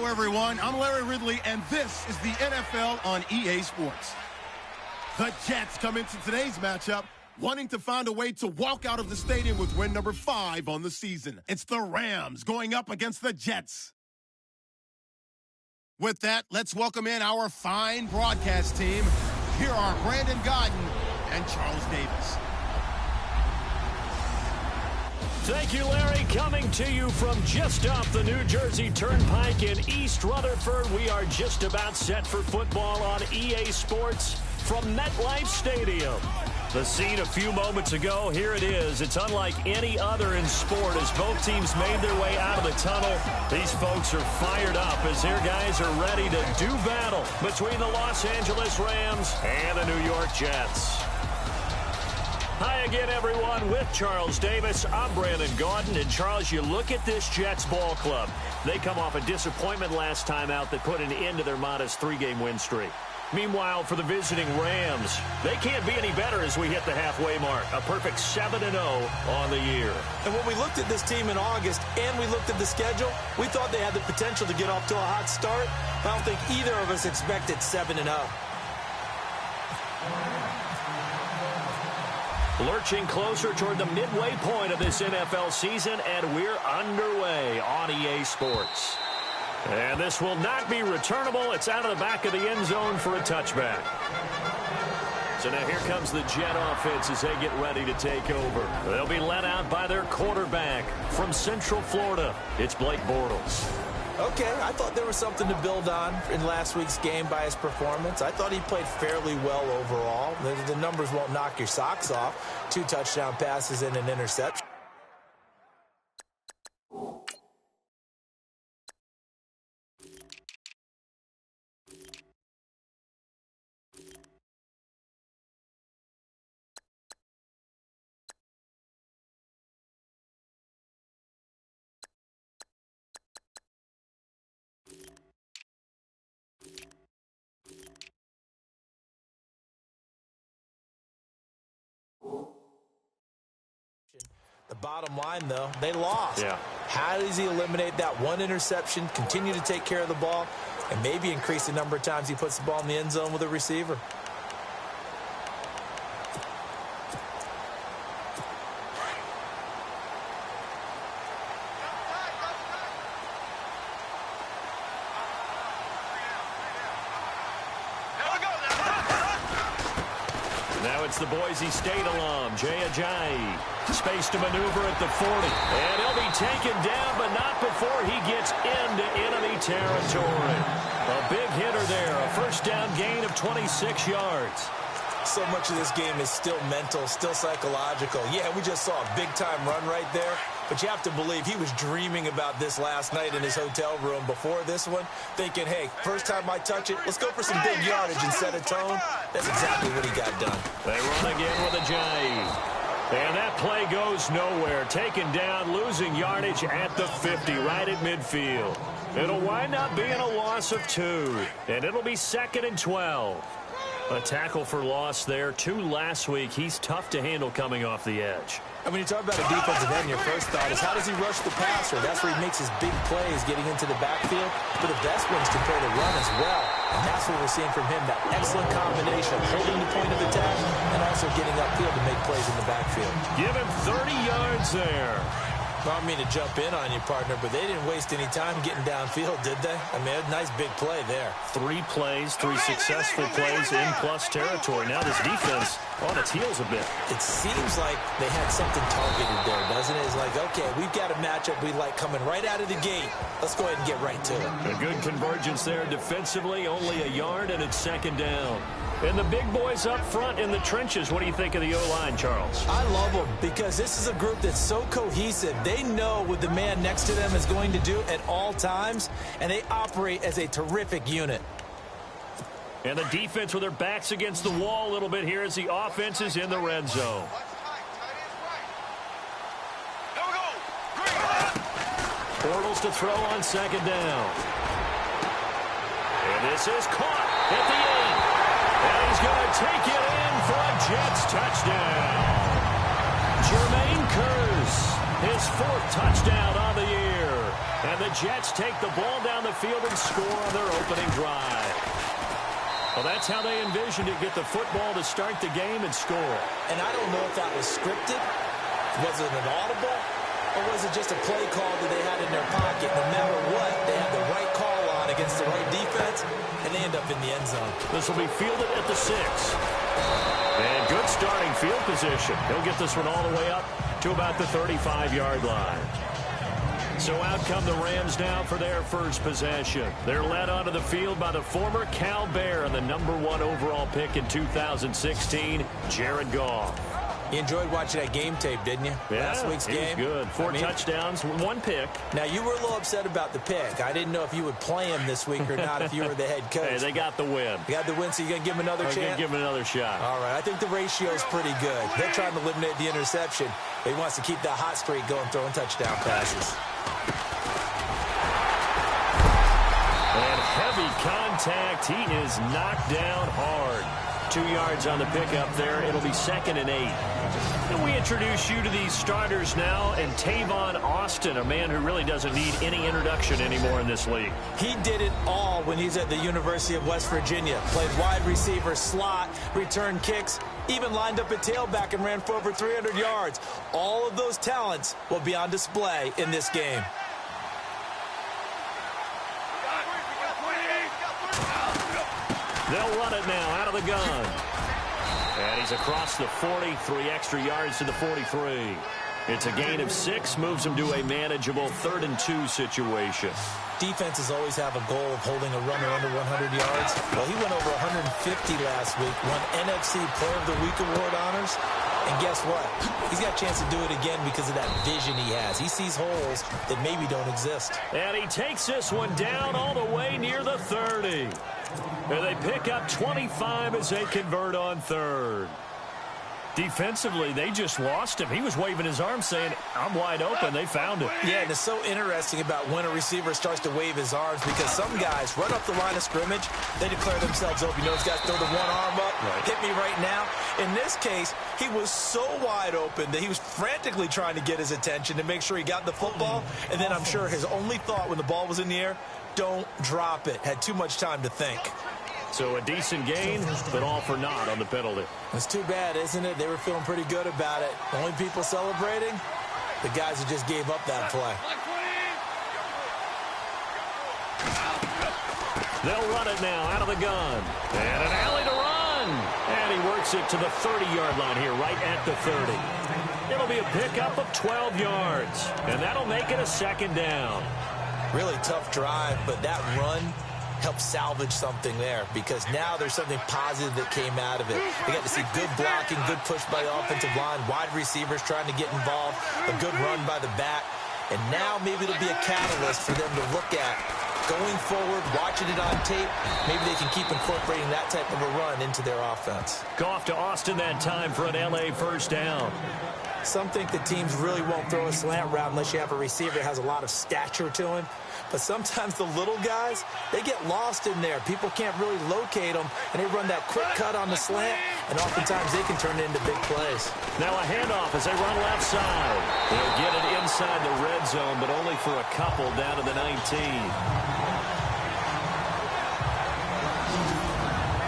Hello, everyone. I'm Larry Ridley, and this is the NFL on EA Sports. The Jets come into today's matchup wanting to find a way to walk out of the stadium with win number 5 on the season. It's the Rams going up against the Jets. With that, let's welcome in our fine broadcast team. Here are Brandon Gaudin and Charles Davis. Thank you, Larry. Coming to you from just off the New Jersey Turnpike in East Rutherford, we are just about set for football on EA Sports from MetLife Stadium. The scene a few moments ago, here it is. It's unlike any other in sport as both teams made their way out of the tunnel. These folks are fired up as their guys are ready to do battle between the Los Angeles Rams and the New York Jets. Hi again, everyone. With Charles Davis, I'm Brandon Gaudin. And, Charles, you look at this Jets ball club. They come off a disappointment last time out that put an end to their modest 3-game win streak. Meanwhile, for the visiting Rams, they can't be any better as we hit the halfway mark. A perfect 7-0 on the year. And when we looked at this team in August and we looked at the schedule, we thought they had the potential to get off to a hot start. I don't think either of us expected 7-0. Lurching closer toward the midway point of this NFL season, and we're underway on EA Sports. And this will not be returnable. It's out of the back of the end zone for a touchback. So now here comes the Jet offense as they get ready to take over. They'll be led out by their quarterback from Central Florida. It's Blake Bortles. Okay, I thought there was something to build on in last week's game by his performance. I thought he played fairly well overall. The numbers won't knock your socks off. 2 touchdown passes and an interception. The bottom line, though, they lost. Yeah. How does he eliminate that one interception, continue to take care of the ball, and maybe increase the number of times he puts the ball in the end zone with a receiver? Now it's the Boise State alum, Jay Ajayi. Space to maneuver at the 40. And he'll be taken down, but not before he gets into enemy territory. A big hitter there. A first down gain of 26 yards. So much of this game is still mental, still psychological. Yeah, we just saw a big-time run right there. But you have to believe he was dreaming about this last night in his hotel room before this one, thinking, hey, first time I touch it, let's go for some big yardage and set a tone. That's exactly what he got done. They run again with Ajayi. And that play goes nowhere. Taken down, losing yardage at the 50, right at midfield. It'll wind up being a loss of 2. And it'll be 2nd and 12. A tackle for loss there. 2 last week. He's tough to handle coming off the edge. And when you talk about a defensive end, your first thought is how does he rush the passer? That's where he makes his big plays, getting into the backfield. But the best ones can play the run as well. And that's what we're seeing from him, that excellent combination of holding the point of attack and also getting upfield to make plays in the backfield. Give him 30 yards there. I don't mean to jump in on you, partner, but they didn't waste any time getting downfield, did they? I mean, a nice big play there. 3 plays, 3 successful plays in plus territory. Now this defense on its heels a bit. It seems like they had something targeted there, doesn't it? It's like, okay, we've got a matchup we like coming right out of the gate. Let's go ahead and get right to it. A good convergence there defensively, only a yard, and it's 2nd down. And the big boys up front in the trenches. What do you think of the O-line, Charles? I love them because this is a group that's so cohesive. They know what the man next to them is going to do at all times, and they operate as a terrific unit. And the defense with their backs against the wall a little bit here as the offense is in the red zone. Bortles to throw on 2nd down. And this is caught at the 8. And he's going to take it in for a Jets touchdown. Jermaine Kearse, his 4th touchdown on the year. And the Jets take the ball down the field and score on their opening drive. Well, that's how they envisioned it, get the football to start the game and score. And I don't know if that was scripted. Was it an audible? Or was it just a play call that they had in their pocket? No matter what, they had the right call on against the right defense, and they end up in the end zone. This will be fielded at the 6. And good starting field position. He'll get this one all the way up to about the 35-yard line. So out come the Rams now for their first possession. They're led onto the field by the former Cal Bear and the #1 overall pick in 2016, Jared Goff. You enjoyed watching that game tape, didn't you? Yeah, last week's game. It was good. 4 touchdowns, 1 pick. Now, you were a little upset about the pick. I didn't know if you would play him this week or not if you were the head coach. Hey, they got the win. You got the win, so you're going to give him another chance? I'm going to give him another shot. All right, I think the ratio's pretty good. They're trying to eliminate the interception, but he wants to keep that hot streak going, throwing touchdown passes. And heavy contact. He is knocked down hard. 2 yards on the pickup there. It'll be 2nd and 8. And we introduce you to these starters now, and Tavon Austin, a man who really doesn't need any introduction anymore in this league. He did it all when he's at the University of West Virginia. Played wide receiver, slot, returned kicks, even lined up at tailback and ran for over 300 yards. All of those talents will be on display in this game. They'll run it now out of the gun. And he's across the 40, 3 extra yards to the 43. It's a gain of 6, moves him to a manageable 3rd and 2 situation. Defenses always have a goal of holding a runner under 100 yards. Well, he went over 150 last week, won NFC Player of the Week award honors. And guess what? He's got a chance to do it again because of that vision he has. He sees holes that maybe don't exist. And he takes this one down all the way near the 30. And they pick up 25 as they convert on 3rd. Defensively, they just lost him. He was waving his arm saying, I'm wide open. They found him. Yeah, and it's so interesting about when a receiver starts to wave his arms because some guys run up the line of scrimmage, they declare themselves open. You know, these guys throw the one arm up, hit me right now. In this case, he was so wide open that he was frantically trying to get his attention to make sure he got the football. And then I'm sure his only thought when the ball was in the air, don't drop it. Had too much time to think. So a decent gain, but all for naught on the penalty. It's too bad, isn't it? They were feeling pretty good about it. The only people celebrating, the guys who just gave up that play. They'll run it now out of the gun. And an alley to run. And he works it to the 30-yard line here, right at the 30. It'll be a pickup of 12 yards. And that'll make it a 2nd down. Really tough drive, but that run helped salvage something there because now there's something positive that came out of it. They got to see good blocking, good push by the offensive line, wide receivers trying to get involved, a good run by the back, and now maybe it'll be a catalyst for them to look at going forward, watching it on tape. Maybe they can keep incorporating that type of a run into their offense. Goff to Austin that time for an L.A. first down. Some think the teams really won't throw a slant route unless you have a receiver that has a lot of stature to him. But sometimes the little guys, they get lost in there. People can't really locate them, and they run that quick cut on the slant, and oftentimes they can turn it into big plays. Now a handoff as they run left side. They'll get it inside the red zone, but only for a couple down to the 19.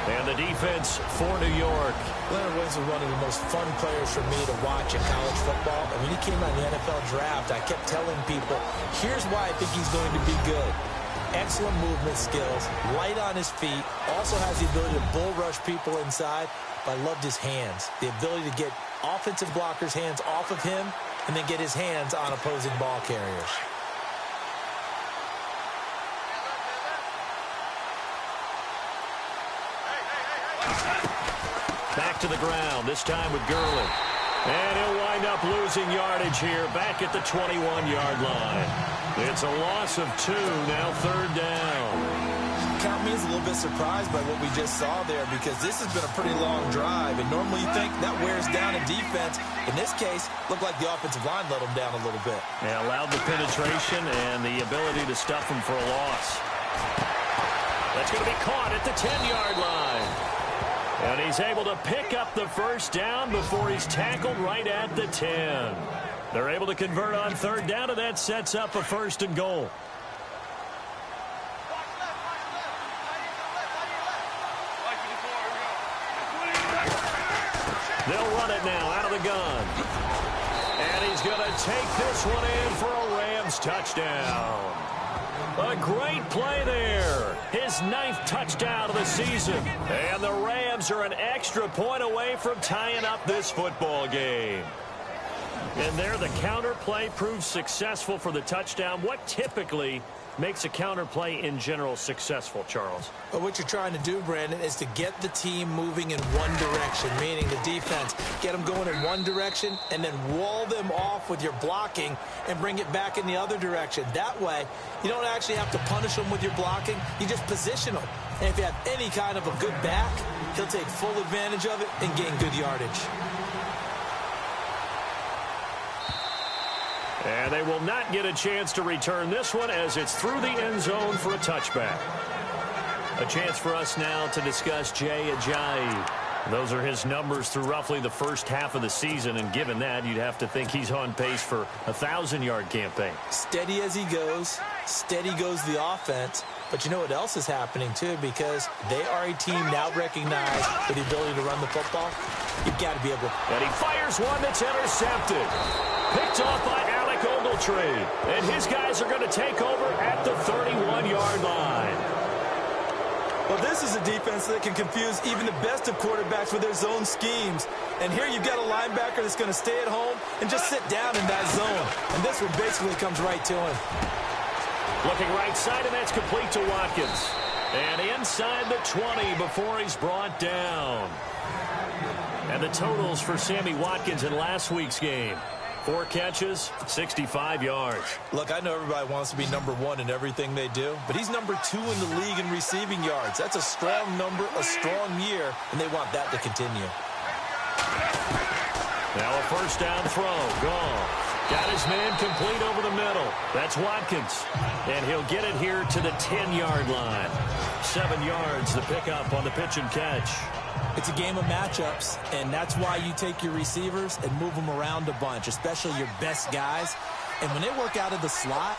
And the defense for New York. Leonard Williams was one of the most fun players for me to watch in college football. And when he came out in the NFL draft, I kept telling people, here's why I think he's going to be good. Excellent movement skills, light on his feet, also has the ability to bull rush people inside, but I loved his hands. The ability to get offensive blockers' hands off of him and then get his hands on opposing ball carriers. Back to the ground, this time with Gurley. And he'll wind up losing yardage here, back at the 21-yard line. It's a loss of 2, now 3rd down. Count me as a little bit surprised by what we just saw there because this has been a pretty long drive, and normally you think that wears down a defense. In this case, looked like the offensive line let them down a little bit. Yeah, allowed the penetration and the ability to stuff them for a loss. That's going to be caught at the 10-yard line. And he's able to pick up the first down before he's tackled right at the 10. They're able to convert on third down, and that sets up a 1st and goal. They'll run it now out of the gun. And he's going to take this one in for a Rams touchdown. A great play there. His 9th touchdown of the season. And the Rams are an extra point away from tying up this football game. And there, the counter play proves successful for the touchdown. What typically makes a counter play in general successful, Charles? But what you're trying to do, Brandon, is to get the team moving in one direction, meaning the defense. Get them going in one direction and then wall them off with your blocking and bring it back in the other direction. That way, you don't actually have to punish them with your blocking. You just position them. And if you have any kind of a good back, he'll take full advantage of it and gain good yardage. And they will not get a chance to return this one as it's through the end zone for a touchback. A chance for us now to discuss Jay Ajayi. Those are his numbers through roughly the first half of the season, and given that, you'd have to think he's on pace for a 1,000-yard campaign. Steady as he goes, steady goes the offense. But you know what else is happening, too, because they are a team now recognized for the ability to run the football. You've got to be able to. And he fires one that's intercepted. Picked off by Alec Ogletree. And his guys are going to take over at the 31-yard line. Well, this is a defense that can confuse even the best of quarterbacks with their zone schemes. And here you've got a linebacker that's going to stay at home and just sit down in that zone. And this one basically comes right to him. Looking right side, and that's complete to Watkins. And inside the 20 before he's brought down. And the totals for Sammy Watkins in last week's game. 4 catches, 65 yards. Look, I know everybody wants to be number 1 in everything they do, but he's number 2 in the league in receiving yards. That's a strong number, a strong year, and they want that to continue. Now a first down throw. Gone. Got his man complete over the middle. That's Watkins. And he'll get it here to the 10-yard line. 7 yards, the pickup on the pitch and catch. It's a game of matchups, and that's why you take your receivers and move them around a bunch, especially your best guys. And when they work out of the slot,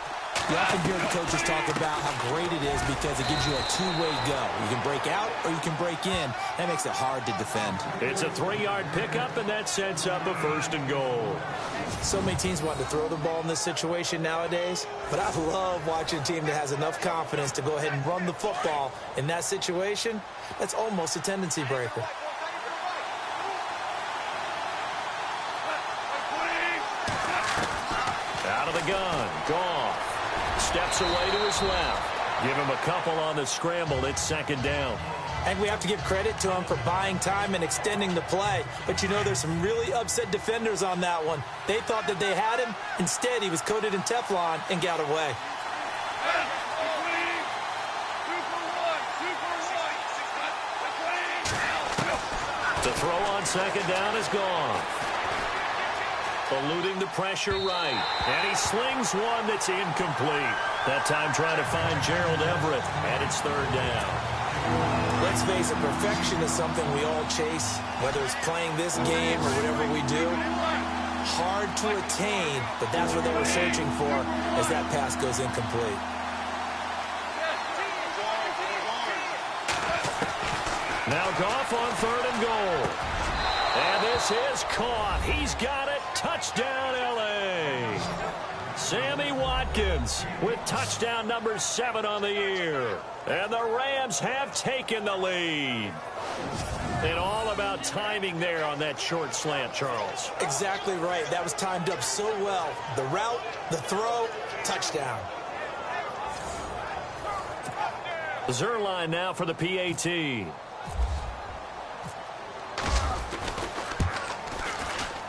you often hear the coaches talk about how great it is because it gives you a two-way go. You can break out or you can break in. That makes it hard to defend. It's a 3-yard pickup, and that sets up a 1st and goal. So many teams want to throw the ball in this situation nowadays, but I love watching a team that has enough confidence to go ahead and run the football in that situation. That's almost a tendency breaker. Out of the gun, Goff steps away to his left. Give him a couple on the scramble. It's 2nd down. And we have to give credit to him for buying time and extending the play. But you know, there's some really upset defenders on that one. They thought that they had him. Instead, he was coated in Teflon and got away. The throw on 2nd down is gone. Eluding the pressure right. And he slings one that's incomplete. That time trying to find Gerald Everett. And it's 3rd down. Let's face it, perfection is something we all chase, whether it's playing this game or whatever we do. Hard to attain, but that's what they were searching for as that pass goes incomplete. Now Goff on 3rd and goal. And this is caught. He's got it. Touchdown, L.A. Sammy Watkins with touchdown number 7 on the year. And the Rams have taken the lead. And all about timing there on that short slant, Charles. Exactly right. That was timed up so well. The route, the throw, touchdown. Zuerlein now for the PAT.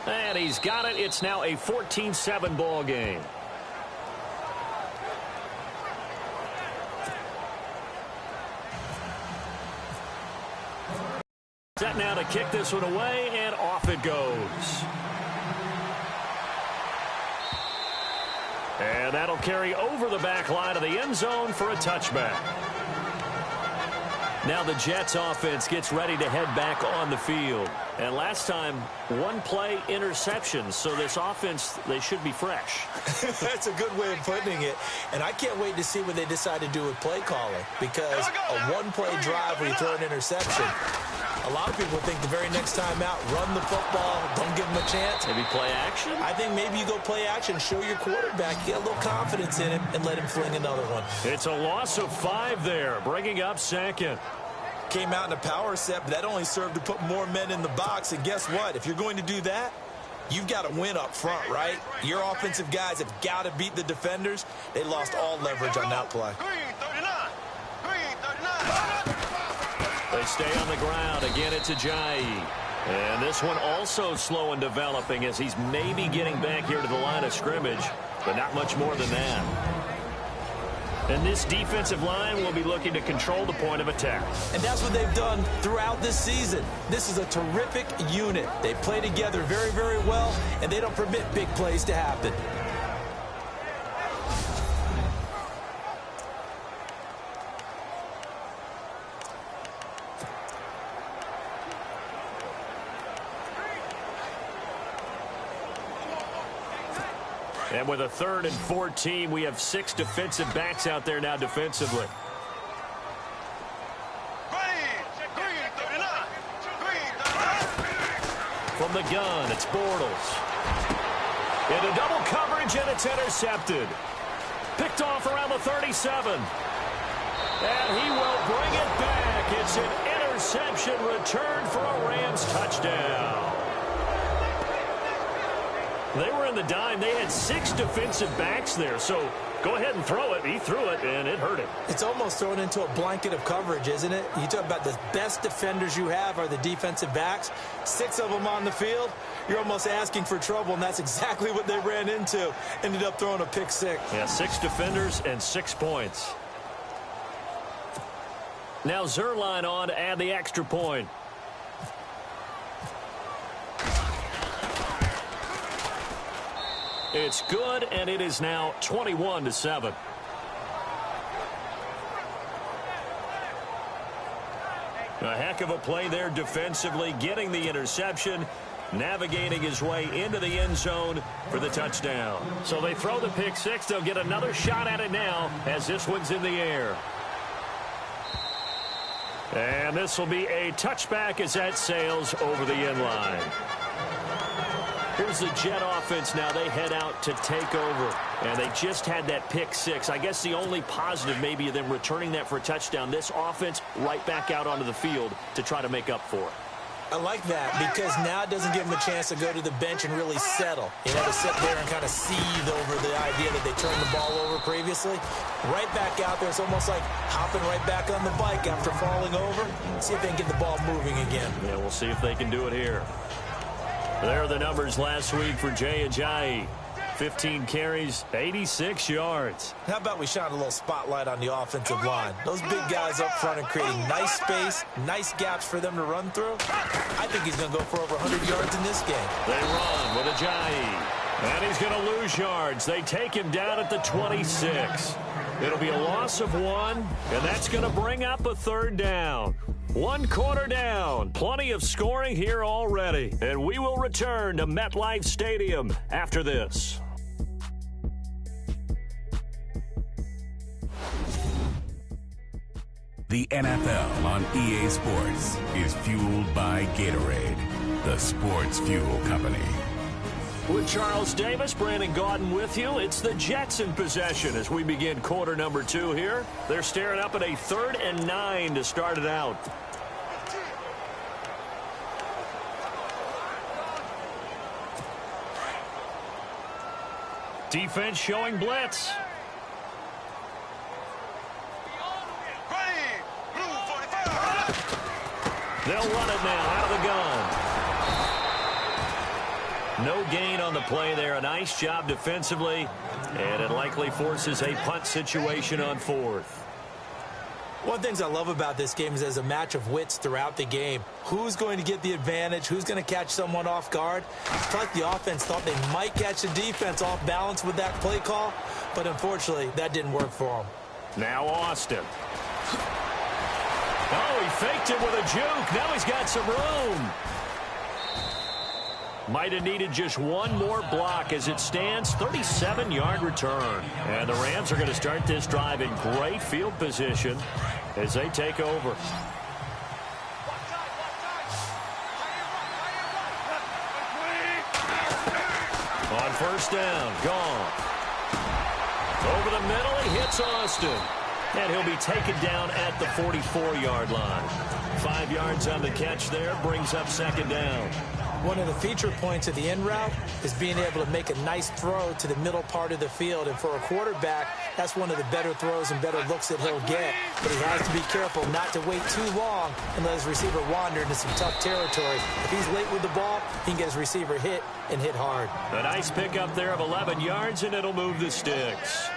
And he's got it. It's now a 14-7 ball game. Set now to kick this one away, and off it goes. And that'll carry over the back line of the end zone for a touchback. Now the Jets offense gets ready to head back on the field. And last time, one play interception. So this offense, they should be fresh. That's a good way of putting it. And I can't wait to see what they decide to do with play calling, because a one-play drive where you throw an interception, a lot of people think the very next time out, run the football, don't give them a chance. Maybe play action? I think maybe you go play action, show your quarterback, get a little confidence in him, and let him fling another one. It's a loss of 5 there, bringing up second. Came out in a power set, but that only served to put more men in the box. And guess what? If you're going to do that, you've got to win up front, right? Your offensive guys have got to beat the defenders. They lost all leverage on that play. They stay on the ground. Again, it's Ajayi. And this one also slow in developing as he's maybe getting back here to the line of scrimmage, but not much more than that. And this defensive line will be looking to control the point of attack. And that's what they've done throughout this season. This is a terrific unit. They play together very, very well, and they don't permit big plays to happen. And with a 3rd and 14, we have 6 defensive backs out there now defensively. From the gun, it's Bortles. Into double coverage, and it's intercepted. Picked off around the 37. And he will bring it back. It's an interception return for a Rams touchdown. They were in the dime. They had 6 defensive backs there. So go ahead and throw it. He threw it, and it hurt him. It's almost thrown into a blanket of coverage, isn't it? You talk about the best defenders you have are the defensive backs. 6 of them on the field. You're almost asking for trouble, and that's exactly what they ran into. Ended up throwing a pick 6. Yeah, 6 defenders and 6 points. Now Zuerlein on to add the extra point. It's good, and it is now 21-7. A heck of a play there defensively, getting the interception, navigating his way into the end zone for the touchdown. So they throw the pick 6. They'll get another shot at it now as this one's in the air. And this will be a touchback as that sails over the end line. Here's the Jet offense now. They head out to take over. And they just had that pick 6. I guess the only positive maybe of them returning that for a touchdown. This offense right back out onto the field to try to make up for it. I like that because now it doesn't give them a chance to go to the bench and really settle. You know, to sit there and kind of seethe over the idea that they turned the ball over previously. Right back out there. It's almost like hopping right back on the bike after falling over. See if they can get the ball moving again. Yeah, we'll see if they can do it here. There are the numbers last week for Jay Ajayi. 15 carries, 86 yards. How about we shine a little spotlight on the offensive line? Those big guys up front are creating nice space, nice gaps for them to run through. I think he's going to go for over 100 yards in this game. They run with Ajayi. And he's going to lose yards. They take him down at the 26. It'll be a loss of 1, and that's going to bring up a 3rd down. 1 quarter down. Plenty of scoring here already. And we will return to MetLife Stadium after this. The NFL on EA Sports is fueled by Gatorade, the sports fuel company. With Charles Davis, Brandon Gaudin with you. It's the Jets in possession as we begin quarter number 2 here. They're staring up at a 3rd and 9 to start it out. Defense showing blitz. They'll run it now out of the gun. No gain on the play there. A nice job defensively, and it likely forces a punt situation on 4th. One of the things I love about this game is there's a match of wits throughout the game. Who's going to get the advantage? Who's going to catch someone off guard? It's like the offense thought they might catch the defense off balance with that play call, but unfortunately, that didn't work for them. Now Austin. Oh, he faked it with a juke. Now he's got some room. Might have needed just one more block. As it stands, 37-yard return. And the Rams are going to start this drive in great field position as they take over. On first down, gone. Over the middle, he hits Austin. And he'll be taken down at the 44-yard line. 5 yards on the catch there, brings up second down. One of the feature points of the end route is being able to make a nice throw to the middle part of the field. And for a quarterback, that's one of the better throws and better looks that he'll get. But he has to be careful not to wait too long and let his receiver wander into some tough territory. If he's late with the ball, he can get his receiver hit and hit hard. A nice pickup there of 11 yards, and it'll move the sticks.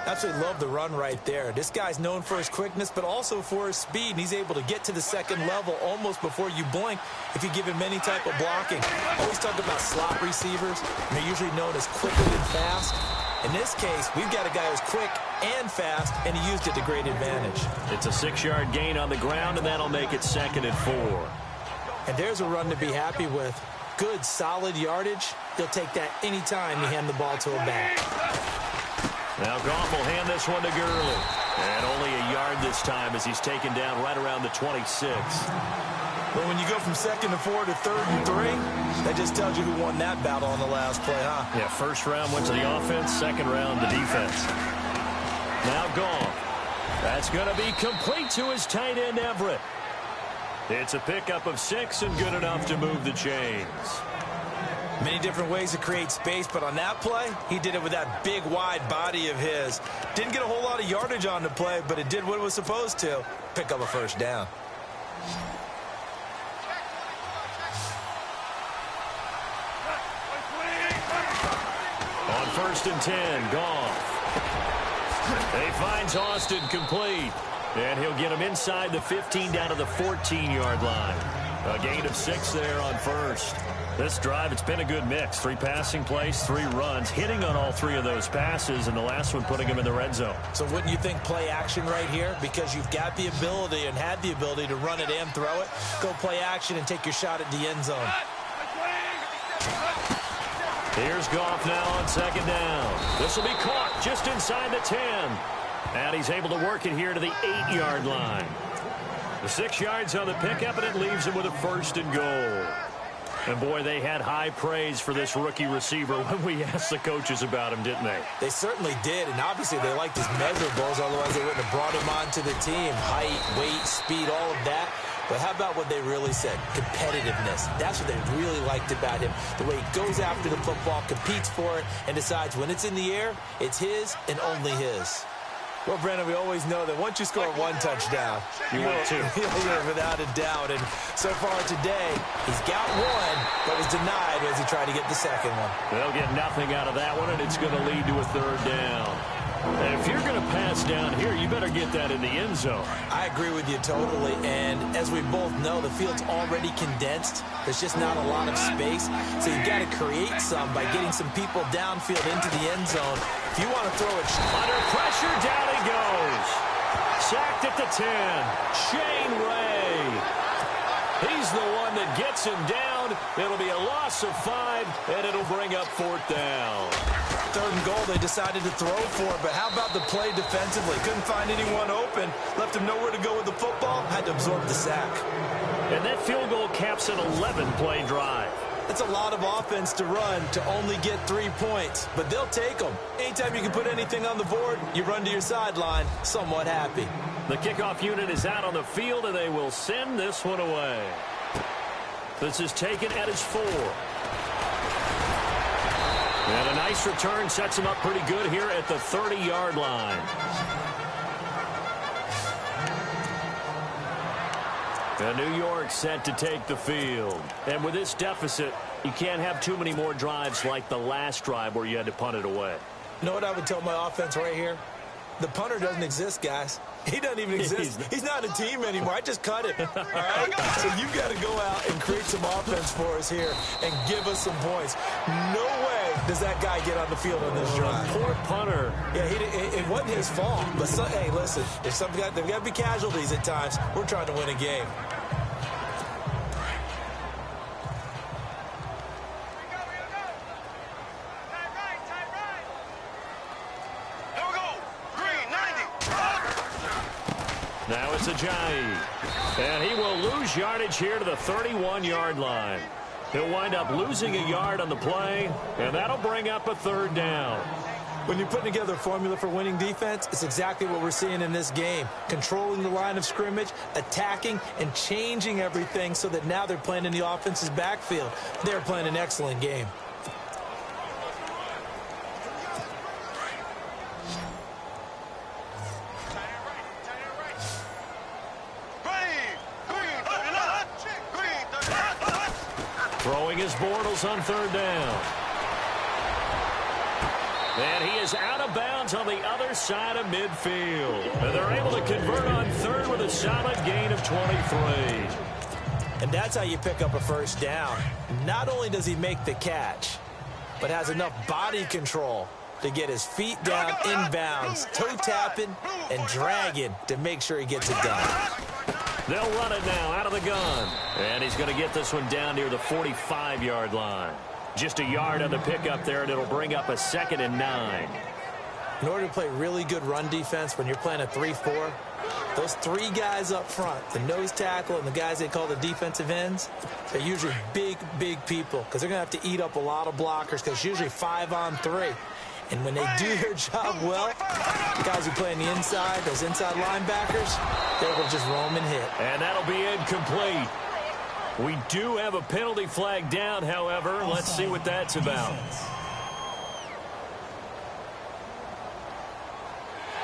Absolutely love the run right there. This guy's known for his quickness, but also for his speed. And he's able to get to the second level almost before you blink if you give him any type of blocking. Always talk about slot receivers, and they're usually known as quicker than fast. In this case, we've got a guy who's quick and fast, and he used it to great advantage. It's a 6-yard gain on the ground, and that'll make it 2nd and 4. And there's a run to be happy with. Good, solid yardage. He'll take that anytime you hand the ball to a back. Now Goff will hand this one to Gurley. And only a yard this time as he's taken down right around the 26. But when you go from 2nd to 4 to 3rd and 3, that just tells you who won that battle on the last play, huh? Yeah, first round went to the offense, second round the defense. Now Goff. That's going to be complete to his tight end, Everett. It's a pickup of 6 and good enough to move the chains. Many different ways to create space, but on that play, he did it with that big, wide body of his. Didn't get a whole lot of yardage on the play, but it did what it was supposed to. Pick up a first down. On 1st and 10, Goff. He finds Austin complete. And he'll get him inside the 15 down to the 14-yard line. A gain of 6 there on first. This drive, it's been a good mix. 3 passing plays, 3 runs, hitting on all 3 of those passes, and the last one putting him in the red zone. So wouldn't you think play action right here? Because you've got the ability and had the ability to run it and throw it. Go play action and take your shot at the end zone. Here's Goff now on 2nd down. This will be caught just inside the 10. And he's able to work it here to the 8-yard line. The 6 yards on the pickup, and it leaves him with a 1st and goal. And, boy, they had high praise for this rookie receiver when we asked the coaches about him, didn't they? They certainly did, and obviously they liked his measurables, otherwise they wouldn't have brought him onto the team. Height, weight, speed, all of that. But how about what they really said? Competitiveness. That's what they really liked about him. The way he goes after the football, competes for it, and decides when it's in the air, it's his and only his. Well, Brandon, we always know that once you score 1 touchdown, you will too. You'll live without a doubt. And so far today, he's got 1 that was denied as he tried to get the second one. They'll get nothing out of that one, and it's going to lead to a 3rd down. And if you're going to pass down here, you better get that in the end zone. I agree with you totally. And as we both know, the field's already condensed. There's just not a lot of space. So you've got to create some by getting some people downfield into the end zone. If you want to throw it under pressure, down he goes. Sacked at the 10. Shane Ray. He's the one that gets him down. It'll be a loss of 5, and it'll bring up 4th down. 3rd and goal, they decided to throw for it, but how about the play defensively? Couldn't find anyone open, left him nowhere to go with the football, had to absorb the sack. And that field goal caps an 11-play drive. That's a lot of offense to run to only get 3 points, but they'll take them. Anytime you can put anything on the board, you run to your sideline, somewhat happy. The kickoff unit is out on the field, and they will send this one away. This is taken at his 4. And a nice return sets him up pretty good here at the 30-yard line. And New York set to take the field. And with this deficit, you can't have too many more drives like the last drive where you had to punt it away. You know what I would tell my offense right here? The punter doesn't exist, guys. He doesn't even exist. He's not a team anymore. I just cut it. All right? So you've got to go out and create some offense for us here and give us some points. No way does that guy get on the field on this drive. Poor punter. Yeah, it wasn't his fault. But, hey, listen, if there've got to be casualties at times. We're trying to win a game. Now it's Ajayi. And he will lose yardage here to the 31-yard line. He'll wind up losing a yard on the play, and that'll bring up a third down. When you're putting together a formula for winning defense, it's exactly what we're seeing in this game. Controlling the line of scrimmage, attacking, and changing everything so that now they're playing in the offense's backfield. They're playing an excellent game. Throwing his Bortles on third down. And he is out of bounds on the other side of midfield. And they're able to convert on third with a solid gain of 23. And that's how you pick up a first down. Not only does he make the catch, but has enough body control to get his feet down inbounds, toe tapping and dragging to make sure he gets it done. They'll run it now out of the gun. And he's going to get this one down near the 45-yard line. Just a yard on the pickup there, and it'll bring up a 2nd and 9. In order to play really good run defense when you're playing a 3-4, those three guys up front, the nose tackle and the guys they call the defensive ends, they're usually big, big people because they're going to have to eat up a lot of blockers because it's usually 5-on-3. And when they do their job well, the guys who play on the inside, those inside linebackers, they're able to just roam and hit. And that'll be incomplete. We do have a penalty flag down, however. Let's see what that's about.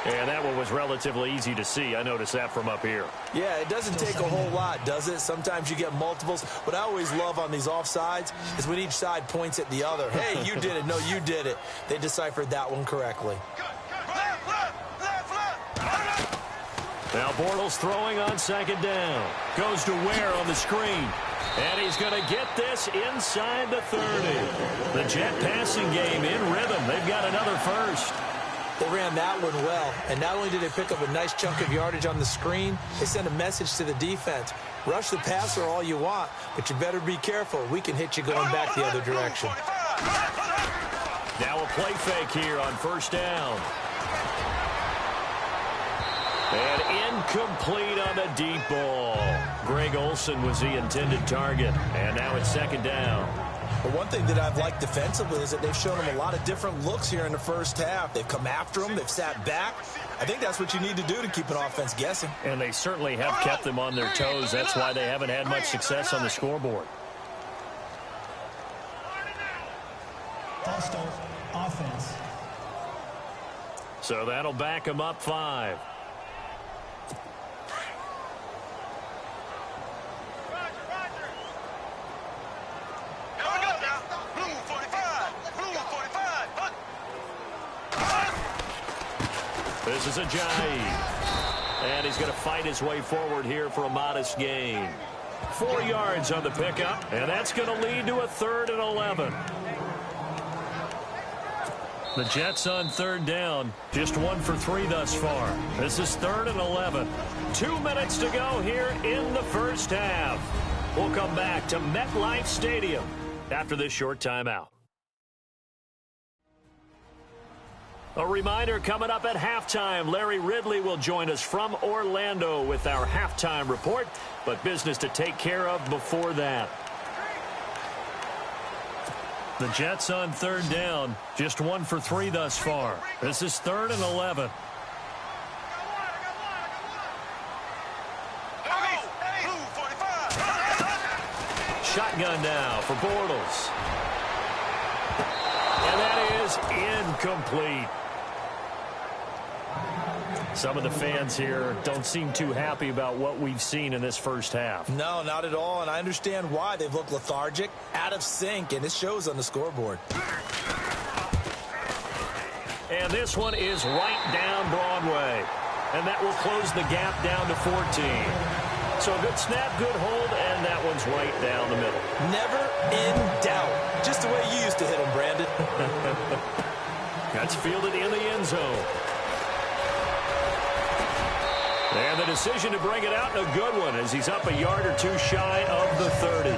And that one was relatively easy to see. I noticed that from up here. Yeah, it doesn't take a whole lot, does it? Sometimes you get multiples. What I always love on these offsides is when each side points at the other. Hey, you did it. No, you did it. They deciphered that one correctly. Now Bortles throwing on 2nd down. Goes to Ware on the screen. And he's going to get this inside the 30. The Jet passing game in rhythm. They've got another first. They ran that one well. And not only did they pick up a nice chunk of yardage on the screen, they sent a message to the defense. Rush the passer all you want, but you better be careful. We can hit you going back the other direction. Now a play fake here on first down. And incomplete on the deep ball. Greg Olsen was the intended target. And now it's 2nd down. But one thing that I've liked defensively is that they've shown them a lot of different looks here in the first half. They've come after them. They've sat back. I think that's what you need to do to keep an offense guessing. And they certainly have kept them on their toes. That's why they haven't had much success on the scoreboard. Hostile offense. So that'll back them up 5. This is Ajayi. And he's going to fight his way forward here for a modest gain. 4 yards on the pickup, and that's going to lead to a 3rd and 11. The Jets on 3rd down, just 1 for 3 thus far. This is 3rd and 11. 2 minutes to go here in the first half. We'll come back to MetLife Stadium after this short timeout. A reminder, coming up at halftime, Larry Ridley will join us from Orlando with our halftime report, but business to take care of before that. The Jets on 3rd down, just 1 for 3 thus far. This is 3rd and 11. Shotgun now for Bortles. And that is incomplete. Some of the fans here don't seem too happy about what we've seen in this first half. No, not at all, and I understand why. They've looked lethargic, out of sync, and it shows on the scoreboard. And this one is right down Broadway. And that will close the gap down to 14. So a good snap, good hold, and that one's right down the middle. Never in doubt. Just the way you used to hit them, Brandon. That's fielded in the end zone. And the decision to bring it out, and a good one, as he's up a yard or 2 shy of the 30.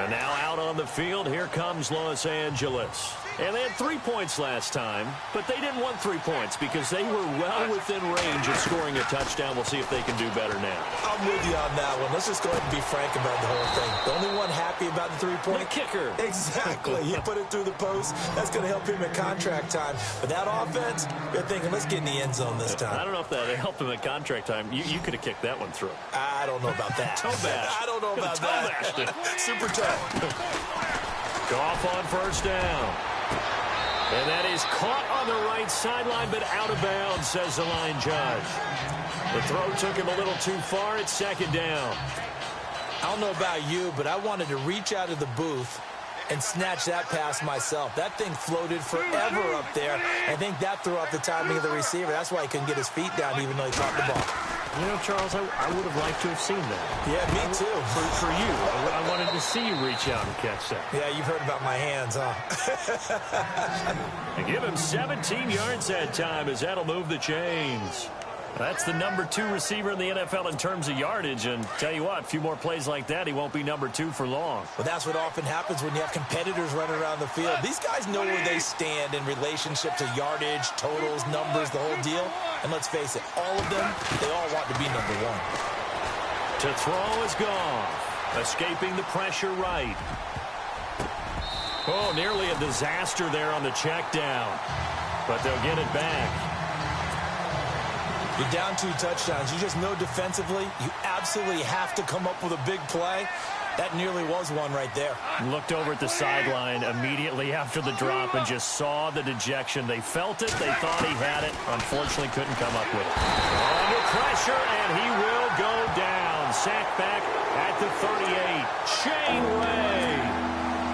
And now out on the field, here comes Los Angeles. And they had 3 points last time, but they didn't want 3 points because they were well within range of scoring a touchdown. We'll see if they can do better now. I'm with you on that one. Let's just go ahead and be frank about the whole thing. The only one happy about the 3-point kicker. Exactly. He put it through the post. That's going to help him at contract time. But that offense, they're thinking, let's get in the end zone this time. I don't know if that helped him at contract time. You could have kicked that one through. I don't know about that. Toe bash. I don't know about that. Super toe. Goff on first down. And that is caught on the right sideline, but out of bounds, says the line judge. The throw took him a little too far. It's second down. I don't know about you, but I wanted to reach out of the booth and snatch that pass myself. That thing floated forever up there. I think that threw off the timing of the receiver. That's why he couldn't get his feet down even though he caught the ball. You know, Charles, I would have liked to have seen that. Yeah, me too. For you. I wanted to see you reach out and catch that. Yeah, you've heard about my hands, huh? They give him 17 yards that time as that'll move the chains. That's the number 2 receiver in the NFL in terms of yardage. And tell you what, a few more plays like that, he won't be number 2 for long. Well, that's what often happens when you have competitors running around the field. These guys know where they stand in relationship to yardage, totals, numbers, the whole deal. And let's face it, all of them, they all want to be number 1. To throw is Goff, escaping the pressure right. Oh, nearly a disaster there on the check down. But they'll get it back. You're down 2 touchdowns. You just know defensively you absolutely have to come up with a big play. That nearly was one right there. Looked over at the sideline immediately after the drop and just saw the dejection. They felt it. They thought he had it. Unfortunately, couldn't come up with it. Under pressure, and he will go down. Sacked back at the 38. Shane Ray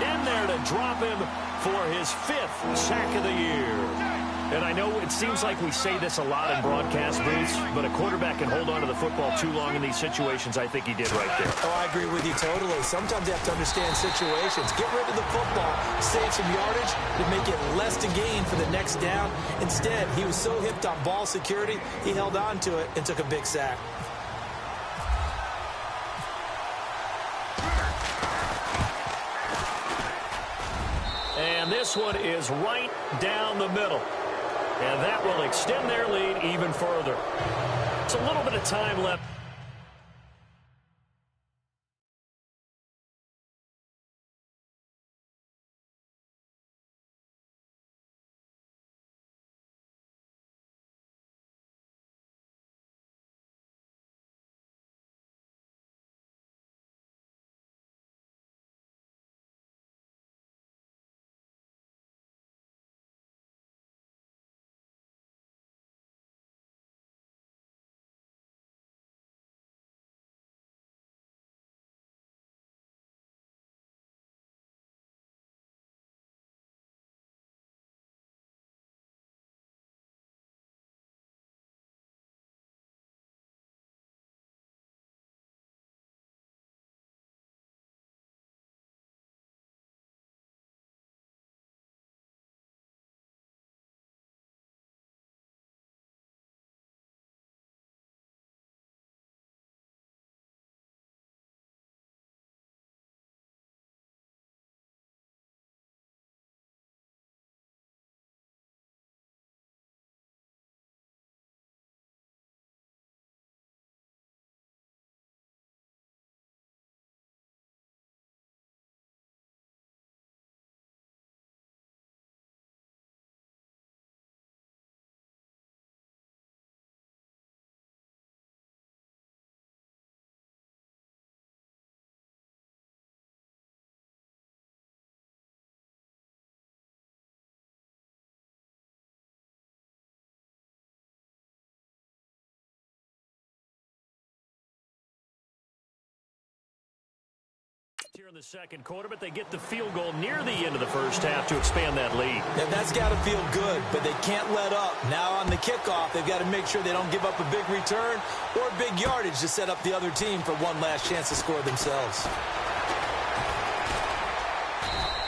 in there to drop him for his 5th sack of the year. And I know it seems like we say this a lot in broadcast booths, but a quarterback can hold on to the football too long in these situations. I think he did right there. Oh, I agree with you totally. Sometimes you have to understand situations. Get rid of the football, save some yardage to make it less to gain for the next down. Instead, he was so hipped on ball security, he held on to it and took a big sack. And this one is right down the middle. And that will extend their lead even further. It's a little bit of time left. Here in the second quarter, but they get the field goal near the end of the first half to expand that lead. Yeah, that's got to feel good, but they can't let up. Now on the kickoff, they've got to make sure they don't give up a big return or big yardage to set up the other team for one last chance to score themselves.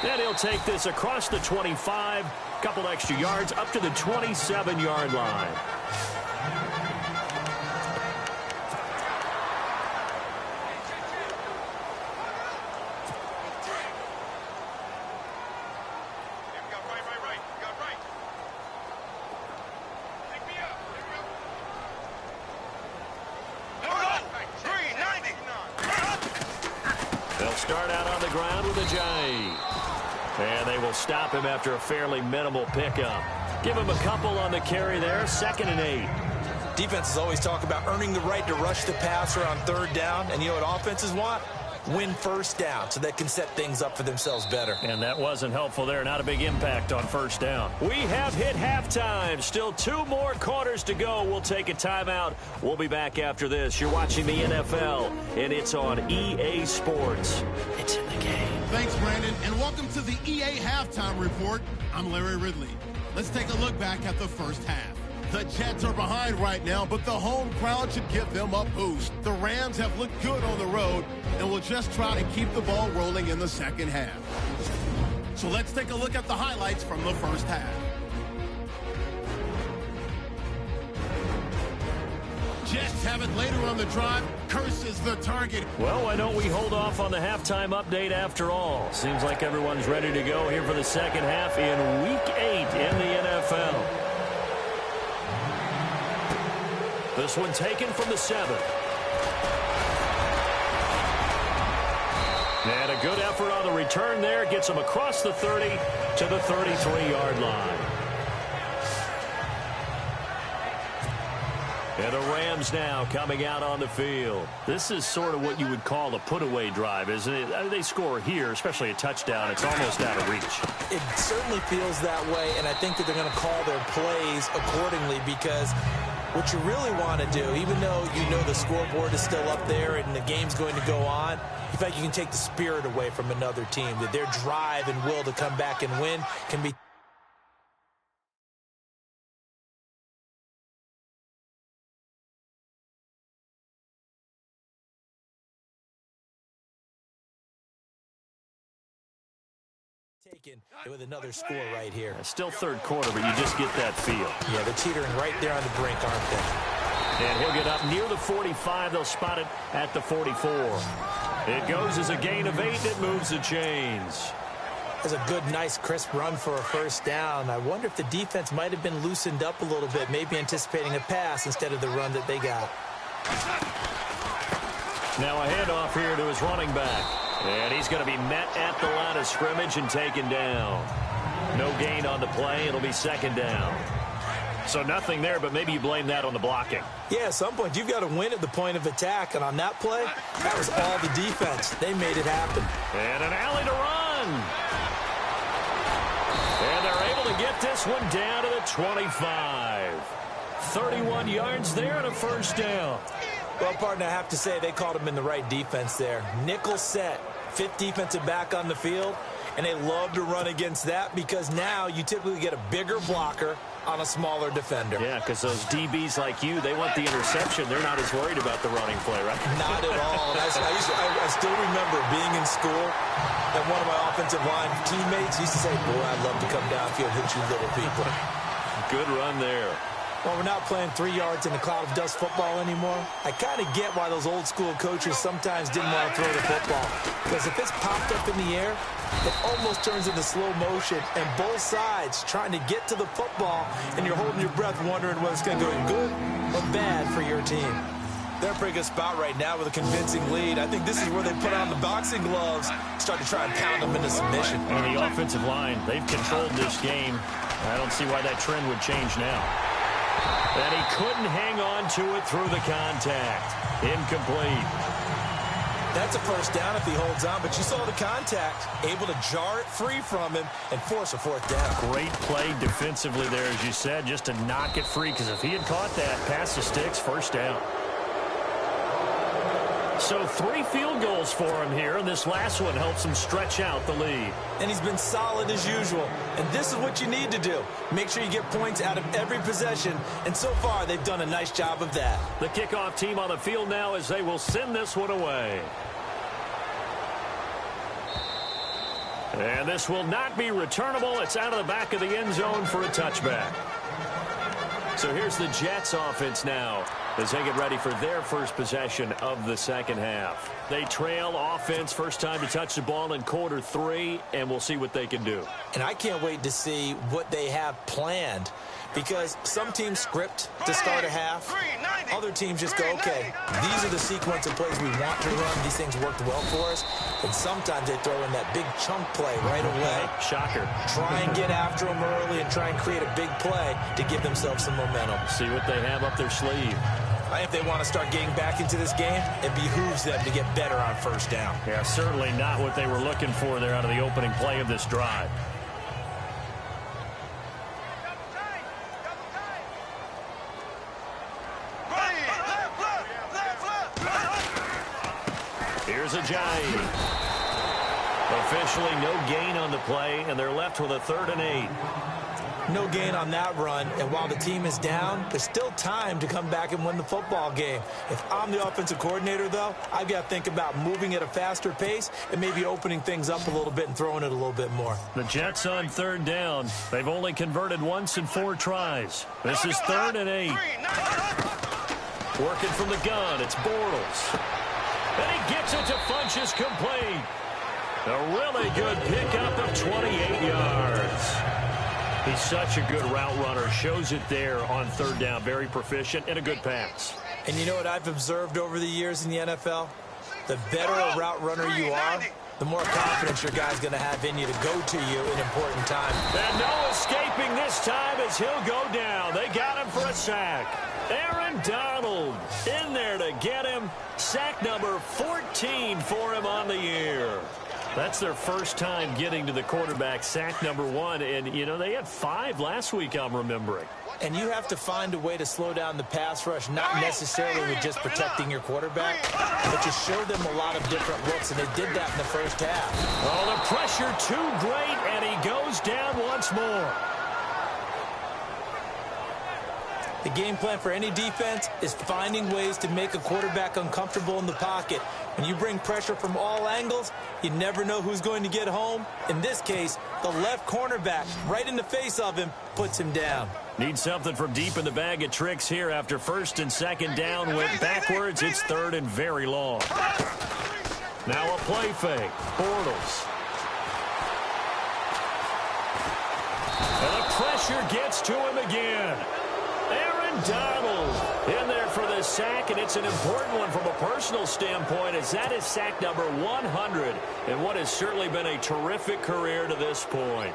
And he'll take this across the 25, couple extra yards, up to the 27-yard line. ground with Ajayi. And they will stop him after a fairly minimal pickup. Give him a couple on the carry there, 2nd and 8. Defenses always talk about earning the right to rush the passer on 3rd down. And you know what offenses want? Win 1st down so they can set things up for themselves better. And that wasn't helpful there. Not a big impact on 1st down. We have hit halftime. Still 2 more quarters to go. We'll take a timeout. We'll be back after this. You're watching the NFL, and it's on EA Sports. It's in the game. Thanks, Brandon, and welcome to the EA Halftime Report. I'm Larry Ridley. Let's take a look back at the first half. The Jets are behind right now, but the home crowd should give them a boost. The Rams have looked good on the road and will just try to keep the ball rolling in the second half. So let's take a look at the highlights from the first half. Jets have it later on the drive. Curses the target. Well, why don't we hold off on the halftime update after all? Seems like everyone's ready to go here for the second half in Week 8 in the NFL. This one taken from the 7. And a good effort on the return there. Gets him across the 30 to the 33-yard line. And the Rams now coming out on the field. This is sort of what you would call a put-away drive, isn't it? They score here, especially a touchdown. It's almost out of reach. It certainly feels that way, and I think that they're going to call their plays accordingly because what you really want to do, even though you know the scoreboard is still up there and the game's going to go on, in fact, you can take the spirit away from another team, that their drive and will to come back and win can be taken with another score right here. Still third quarter, but you just get that feel. Yeah, they're teetering right there on the brink, aren't they? And he'll get up near the 45. They'll spot it at the 44. It goes as a gain of 8. It moves the chains. That's a good, nice, crisp run for a first down. I wonder if the defense might have been loosened up a little bit, maybe anticipating a pass instead of the run that they got. Now a handoff here to his running back. And he's going to be met at the line of scrimmage and taken down. No gain on the play. It'll be 2nd down. So nothing there, but maybe you blame that on the blocking. Yeah, at some point you've got to win at the point of attack. And on that play, that was all the defense. They made it happen. And an alley to run. And they're able to get this one down to the 25. 31 yards there and a first down. Well, partner, I have to say they called him in the right defense there. Nickel set, 5th defensive back on the field, and they love to run against that because now you typically get a bigger blocker on a smaller defender. Yeah, because those DBs like you, they want the interception. They're not as worried about the running play, right? Not at all. And I still remember being in school, and one of my offensive line teammates used to say, boy, I'd love to come downfield and hit you little people. Good run there. Well, we're not playing 3 yards in a cloud of dust football anymore. I kind of get why those old school coaches sometimes didn't want to throw the football. Because if it's popped up in the air, it almost turns into slow motion. And both sides trying to get to the football, and you're holding your breath wondering whether it's going to go good or bad for your team. They're in a pretty good spot right now with a convincing lead. I think this is where they put on the boxing gloves, start to try and pound them into submission. And the offensive line, they've controlled this game. I don't see why that trend would change now. And he couldn't hang on to it through the contact. Incomplete. That's a first down if he holds on, but you saw the contact, able to jar it free from him and force a 4th down. Great play defensively there, as you said, just to knock it free, because if he had caught that, pass the sticks, first down. So 3 field goals for him here, and this last one helps him stretch out the lead. And he's been solid as usual. And this is what you need to do. Make sure you get points out of every possession. And so far, they've done a nice job of that. The kickoff team on the field now as they will send this one away. And this will not be returnable. It's out of the back of the end zone for a touchback. So here's the Jets offense now. as they get ready for their first possession of the second half. They trail offense, first time to touch the ball in quarter 3, and we'll see what they can do. And I can't wait to see what they have planned, because some teams script to start a half. Other teams just go, okay, these are the sequence of plays we want to run. These things worked well for us. And sometimes they throw in that big chunk play right away. Shocker. Try and get after them early and try and create a big play to give themselves some momentum. See what they have up their sleeve. If they want to start getting back into this game, it behooves them to get better on first down. Yeah, certainly not what they were looking for there out of the opening play of this drive. Here's Ajayi. Officially no gain on the play, and they're left with a 3rd and 8. No gain on that run, and while the team is down, there's still time to come back and win the football game. If I'm the offensive coordinator, though, I've got to think about moving at a faster pace and maybe opening things up a little bit and throwing it a little bit more. The Jets on 3rd down. They've only converted once in 4 tries. This is 3rd and 8. Working from the gun, it's Bortles. And he gets it to Funchess complete. A really good pickup of 28 yards. He's such a good route runner. Shows it there on 3rd down. Very proficient and a good pass. And you know what I've observed over the years in the NFL? The better a route runner you are, the more confidence your guy's going to have in you to go to you in important time. And no escaping this time as he'll go down. They got him for a sack. Aaron Donald in there to get him. Sack number 14 for him on the year. That's their first time getting to the quarterback, sack number 1. And, you know, they had 5 last week, I'm remembering. And you have to find a way to slow down the pass rush, not necessarily with just protecting your quarterback, but to show them a lot of different looks, and they did that in the first half. Oh, the pressure too great, and he goes down once more. The game plan for any defense is finding ways to make a quarterback uncomfortable in the pocket. When you bring pressure from all angles, you never know who's going to get home. In this case, the left cornerback, right in the face of him, puts him down. Need something from deep in the bag of tricks here after 1st and 2nd down. Went backwards. It's 3rd and very long. Now a play fake. Bortles. And the pressure gets to him again. Aaron Donald in there for the sack, and it's an important one from a personal standpoint, as that is sack number 100 in what has certainly been a terrific career to this point.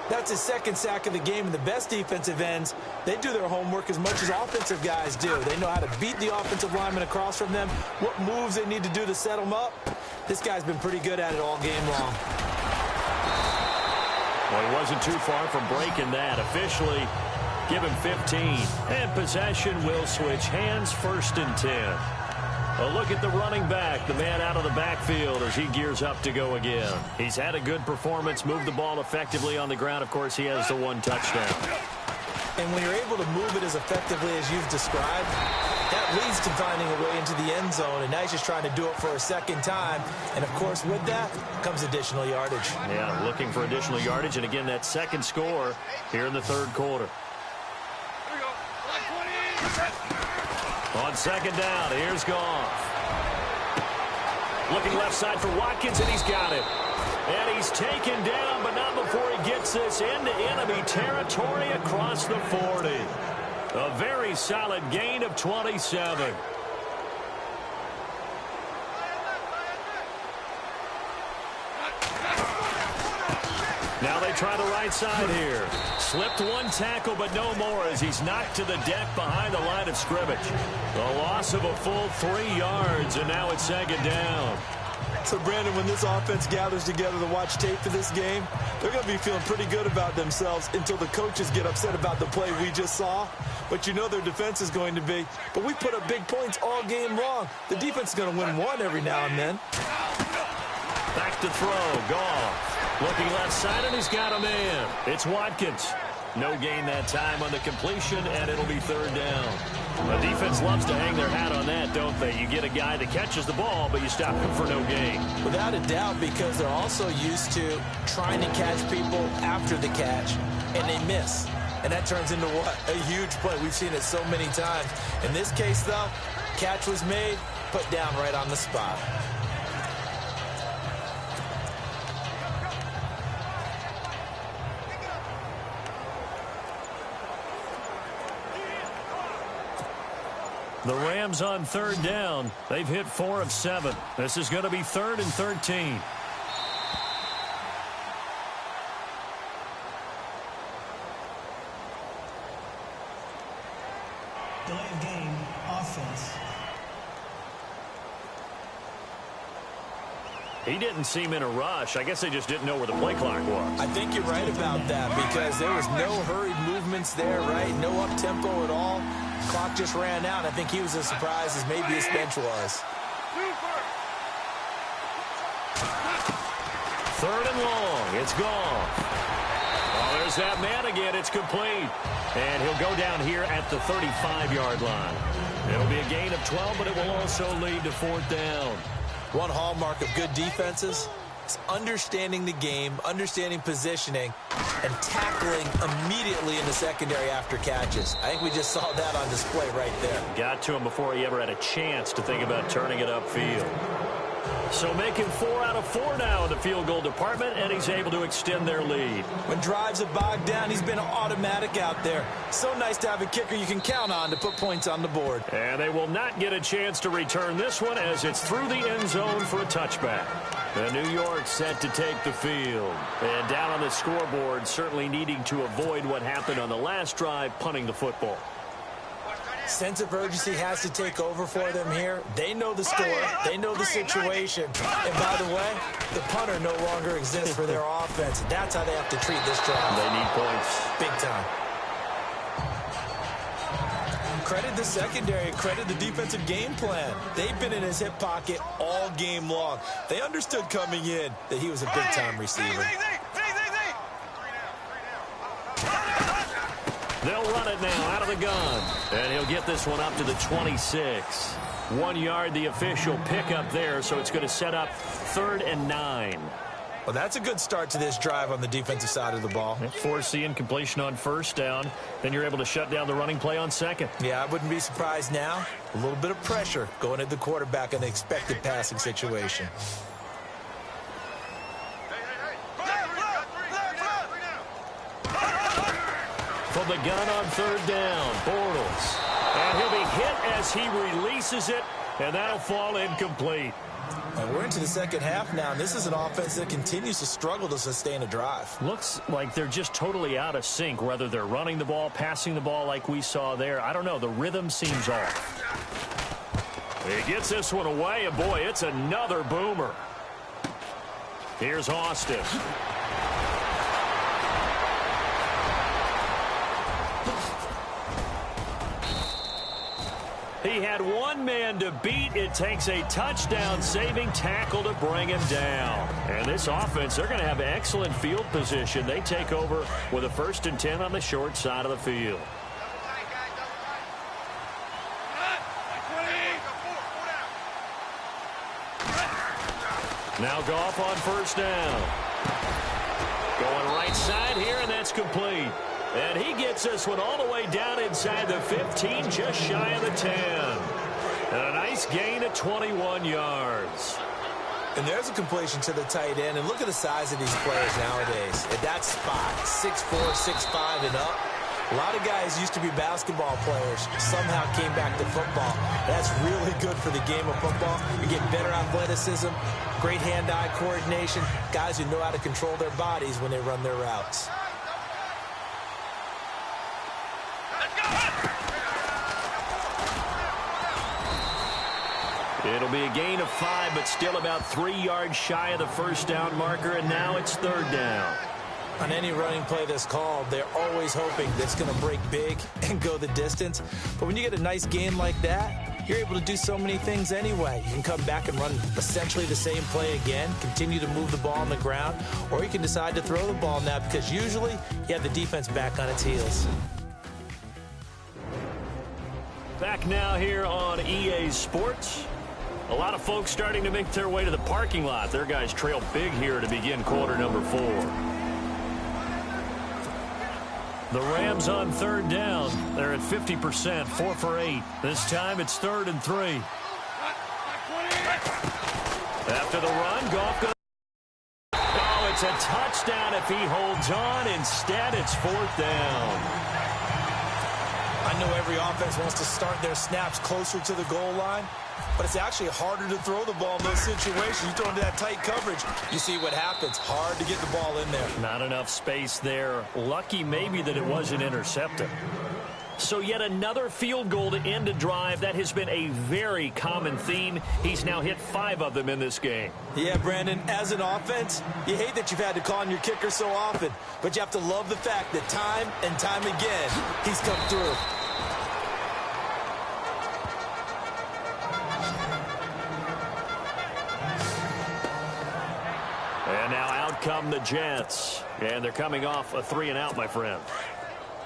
That's his 2nd sack of the game, and the best defensive ends, they do their homework as much as offensive guys do. They know how to beat the offensive lineman across from them, what moves they need to do to set them up. This guy's been pretty good at it all game long. Well, he wasn't too far from breaking that. Officially, give him 15. And possession will switch hands, 1st and 10. A look at the running back, the man out of the backfield as he gears up to go again. He's had a good performance, moved the ball effectively on the ground. Of course, he has the 1 touchdown. And when you're able to move it as effectively as you've described, that leads to finding a way into the end zone. And now he's just trying to do it for a 2nd time. And, of course, with that comes additional yardage. Yeah, looking for additional yardage. And, again, that 2nd score here in the 3rd quarter. On 2nd down, here's Goff. Looking left side for Watkins, and he's got it. And he's taken down, but not before he gets this into enemy territory across the 40. A very solid gain of 27. Now they try the right side here. Slipped 1 tackle, but no more as he's knocked to the deck behind the line of scrimmage. A loss of a full 3 yards, and now it's 2nd down. So, Brandon, when this offense gathers together to watch tape for this game, they're going to be feeling pretty good about themselves until the coaches get upset about the play we just saw. But you know their defense is going to be. But we put up big points all game long. The defense is going to win 1 every now and then. Back to throw. Goff. Looking left side, and he's got a man. It's Watkins. No gain that time on the completion, and it'll be 3rd down. The defense loves to hang their hat on that, don't they? You get a guy that catches the ball, but you stop him for no gain. Without a doubt, because they're also used to trying to catch people after the catch, and they miss. and that turns into what? A huge play. We've seen it so many times. In this case, though, catch was made, put down right on the spot. The Rams on third down. They've hit 4 of 7. This is going to be 3rd and 13. Delay of game, offense. He didn't seem in a rush. I guess they just didn't know where the play clock was. I think you're right about that because there was no hurried movements there, right? No up-tempo at all. Clock just ran out. I think he was as surprised as maybe his bench was. 3rd and long. It's gone. Oh, there's that man again. It's complete. And he'll go down here at the 35-yard line. It'll be a gain of 12, but it will also lead to 4th down. One hallmark of good defenses is understanding the game, understanding positioning, and tackling immediately in the secondary after catches. I think we just saw that on display right there. Got to him before he ever had a chance to think about turning it upfield. So making 4 out of 4 now in the field goal department, and he's able to extend their lead. When drives are bogged down, he's been automatic out there. So nice to have a kicker you can count on to put points on the board. And they will not get a chance to return this one as it's through the end zone for a touchback. The New York set to take the field. And down on the scoreboard, certainly needing to avoid what happened on the last drive, punting the football. Sense of urgency has to take over for them here. They know the score. They know the situation. And by the way, the punter no longer exists for their offense. That's how they have to treat this drive. They need points. Big time. Credit the secondary. Credit the defensive game plan. They've been in his hip pocket all game long. They understood coming in that he was a big-time receiver. They'll run it now out of the gun. And he'll get this one up to the 26. 1 yard, the official pickup there, so it's going to set up 3rd and 9. Well, that's a good start to this drive on the defensive side of the ball. Force the incompletion on 1st down. Then you're able to shut down the running play on 2nd. Yeah, I wouldn't be surprised now. A little bit of pressure going at the quarterback in the expected passing situation. From the gun on 3rd down, Bortles. And he'll be hit as he releases it, and that'll fall incomplete. And we're into the second half now, and this is an offense that continues to struggle to sustain a drive. Looks like they're just totally out of sync, whether they're running the ball, passing the ball like we saw there. I don't know. The rhythm seems off. He gets this one away, and boy, it's another boomer. Here's Austin. He had one man to beat. It takes a touchdown-saving tackle to bring him down. And this offense, they're going to have excellent field position. They take over with a 1st and 10 on the short side of the field. Now Goff on 1st down. Going right side here, and that's complete. And he gets this one all the way down inside the 15, just shy of the 10. And a nice gain of 21 yards. And there's a completion to the tight end. And look at the size of these players nowadays. At that spot, 6'4", 6'5", and up. A lot of guys used to be basketball players, somehow came back to football. That's really good for the game of football. You get better athleticism, great hand-eye coordination, guys who know how to control their bodies when they run their routes. It'll be a gain of 5, but still about 3 yards shy of the 1st down marker, and now it's 3rd down. On any running play that's called, they're always hoping that it's going to break big and go the distance. But when you get a nice gain like that, you're able to do so many things anyway. You can come back and run essentially the same play again, continue to move the ball on the ground, or you can decide to throw the ball now because usually you have the defense back on its heels. Back now here on EA Sports. A lot of folks starting to make their way to the parking lot. Their guys trail big here to begin quarter number 4. The Rams on third down. They're at 50%, 4 for 8. This time it's 3rd and 3. After the run, Goff goes. Oh, it's a touchdown if he holds on. Instead, it's 4th down. I know every offense wants to start their snaps closer to the goal line, but it's actually harder to throw the ball in those situations. You throw into that tight coverage, you see what happens. Hard to get the ball in there. Not enough space there. Lucky maybe that it wasn't intercepted. So yet another field goal to end a drive. That has been a very common theme. He's now hit 5 of them in this game. Yeah, Brandon, as an offense, you hate that you've had to call on your kicker so often, but you have to love the fact that time and time again, he's come through. And now out come the Jets. And they're coming off a 3-and-out, my friend.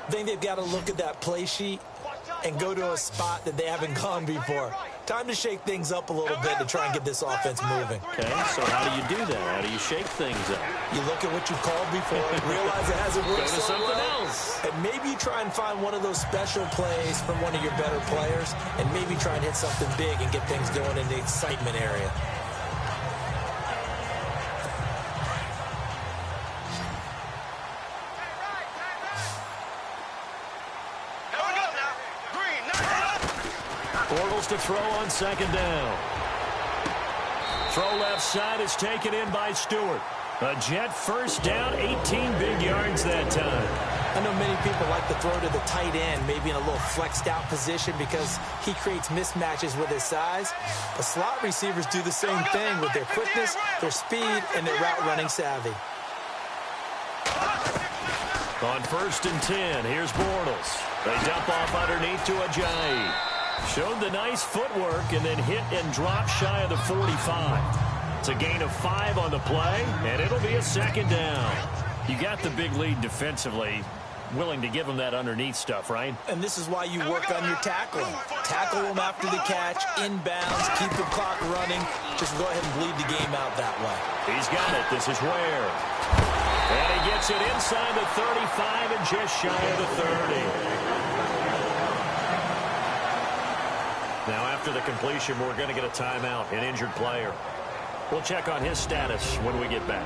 I think they've got to look at that play sheet and go to a spot that they haven't gone before. Time to shake things up a little bit to try and get this offense moving. Okay, so how do you do that? How do you shake things up? You look at what you've called before and realize it hasn't worked Go to so something well. else. And maybe you try and find one of those special plays from one of your better players and maybe try and hit something big and get things going in the excitement area. Bortles to throw on 2nd down. Throw left side is taken in by Stewart. A Jet first down, 18 big yards that time. I know many people like to throw to the tight end, maybe in a little flexed out position because he creates mismatches with his size. But slot receivers do the same thing with their quickness, their speed, and their route running savvy. On 1st and 10, here's Bortles. They dump off underneath to Ajayi. Showed the nice footwork and then hit and drop shy of the 45. It's a gain of 5 on the play, and it'll be a 2nd down. You got the big lead defensively. Willing to give them that underneath stuff, right? And this is why you work on your tackling. Tackle them after the catch, inbounds, keep the clock running. Just go ahead and bleed the game out that way. He's got it. This is Ware. And he gets it inside the 35 and just shy of the 30. Now, after the completion, we're going to get a timeout, an injured player. We'll check on his status when we get back.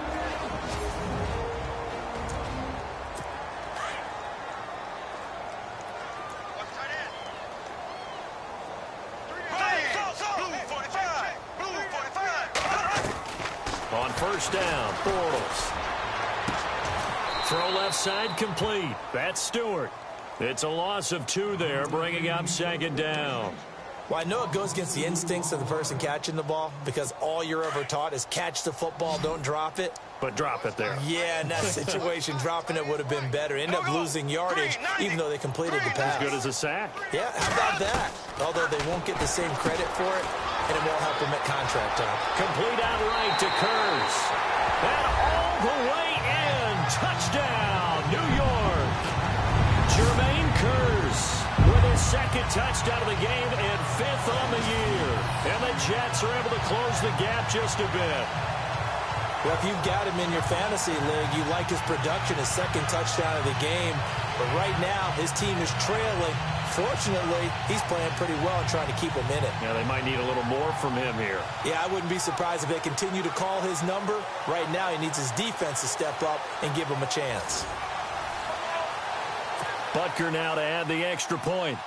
On 1st down, Bortles. Throw left side complete. That's Stewart. It's a loss of 2 there, bringing up 2nd down. Well, I know it goes against the instincts of the person catching the ball because all you're ever taught is catch the football, don't drop it. But drop it there. Yeah, in that situation, dropping it would have been better. End up losing yardage, even though they completed the pass. As good as a sack. Yeah, how about that? Although they won't get the same credit for it, and it won't help them at contract time. Complete out right to Kurz. And all the way in. Touchdown, New York. Jermaine Kurz with his 2nd touchdown of the game and 5th on the year. And the Jets are able to close the gap just a bit. Well, if you've got him in your fantasy league, you like his production, his 2nd touchdown of the game. But right now, his team is trailing. Fortunately, he's playing pretty well and trying to keep him in it. Yeah, they might need a little more from him here. Yeah, I wouldn't be surprised if they continue to call his number. Right now, he needs his defense to step up and give him a chance. Butker now to add the extra point.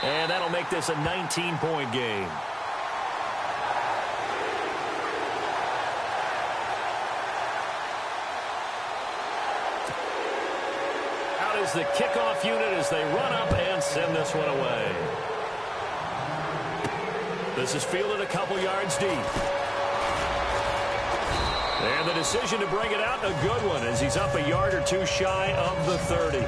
And that'll make this a 19-point game. Out is the kickoff unit as they run up and send this one away. This is fielded a couple yards deep. And the decision to bring it out, a good one, as he's up a yard or 2 shy of the 30.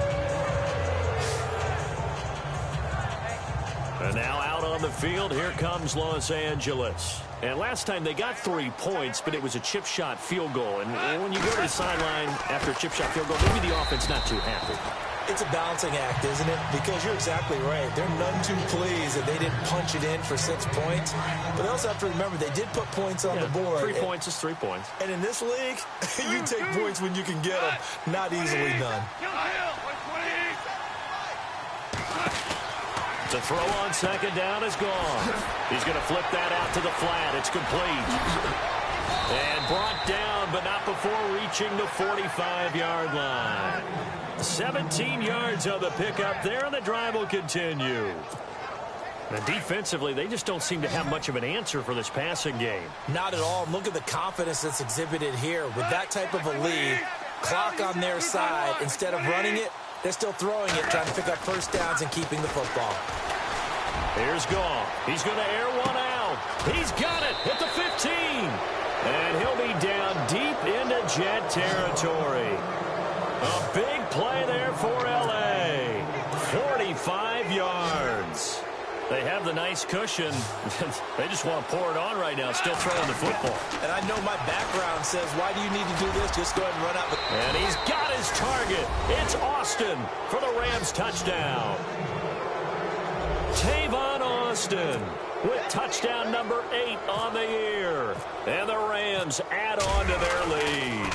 And now out on the field, here comes Los Angeles. And last time they got 3 points, but it was a chip shot field goal. And when you go to the sideline after a chip shot field goal, maybe the offense not too happy. It's a balancing act, isn't it? Because you're exactly right. They're none too pleased that they didn't punch it in for 6 points. But they also have to remember they did put points on the board. 3 points is 3 points. And in this league, you take points when you can get them. Not easily done. The throw on second down is gone. He's going to flip that out to the flat. It's complete. And brought down, but not before reaching the 45-yard line. 17 yards on the pickup there, and the drive will continue. And defensively, they just don't seem to have much of an answer for this passing game. Not at all. Look at the confidence that's exhibited here. With that type of a lead, clock on their side, instead of running it, they're still throwing it, trying to pick up first downs and keeping the football. Here's Goff. He's going to air one out. He's got it at the 15. And he'll be down deep into Jet territory. A big play there for L.A. 45 yards. They have the nice cushion. They just want to pour it on right now, still throwing the football. And I know my background says, why do you need to do this? Just go ahead and run out. And he's got his target. It's Austin for the Rams touchdown. Tavon Austin with touchdown number 8 on the year. And the Rams add on to their lead.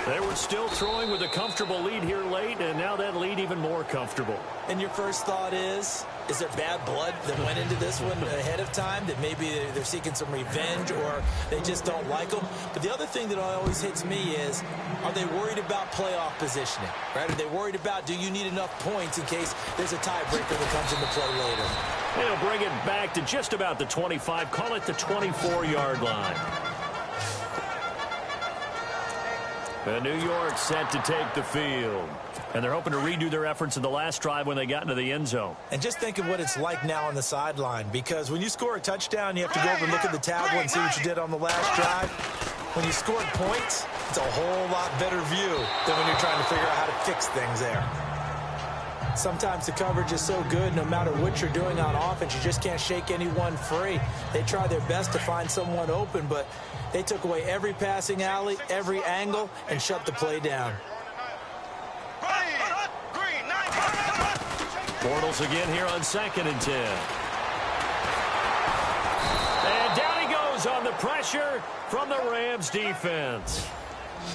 They were still throwing with a comfortable lead here late, and now that lead even more comfortable. And your first thought is there bad blood that went into this one ahead of time, that maybe they're seeking some revenge or they just don't like them? But the other thing that always hits me is, are they worried about playoff positioning? Right? Are they worried about, do you need enough points in case there's a tiebreaker that comes into play later? They'll bring it back to just about the 25, call it the 24-yard line. And New York set to take the field. And they're hoping to redo their efforts in the last drive when they got into the end zone. And just think of what it's like now on the sideline, because when you score a touchdown, you have to go over and look at the tablet and see what you did on the last drive. When you scored points, it's a whole lot better view than when you're trying to figure out how to fix things there. Sometimes the coverage is so good, no matter what you're doing on offense, you just can't shake anyone free. They try their best to find someone open, but they took away every passing alley, every angle, and shut the play down. Bortles again here on 2nd and 10. And down he goes on the pressure from the Rams defense.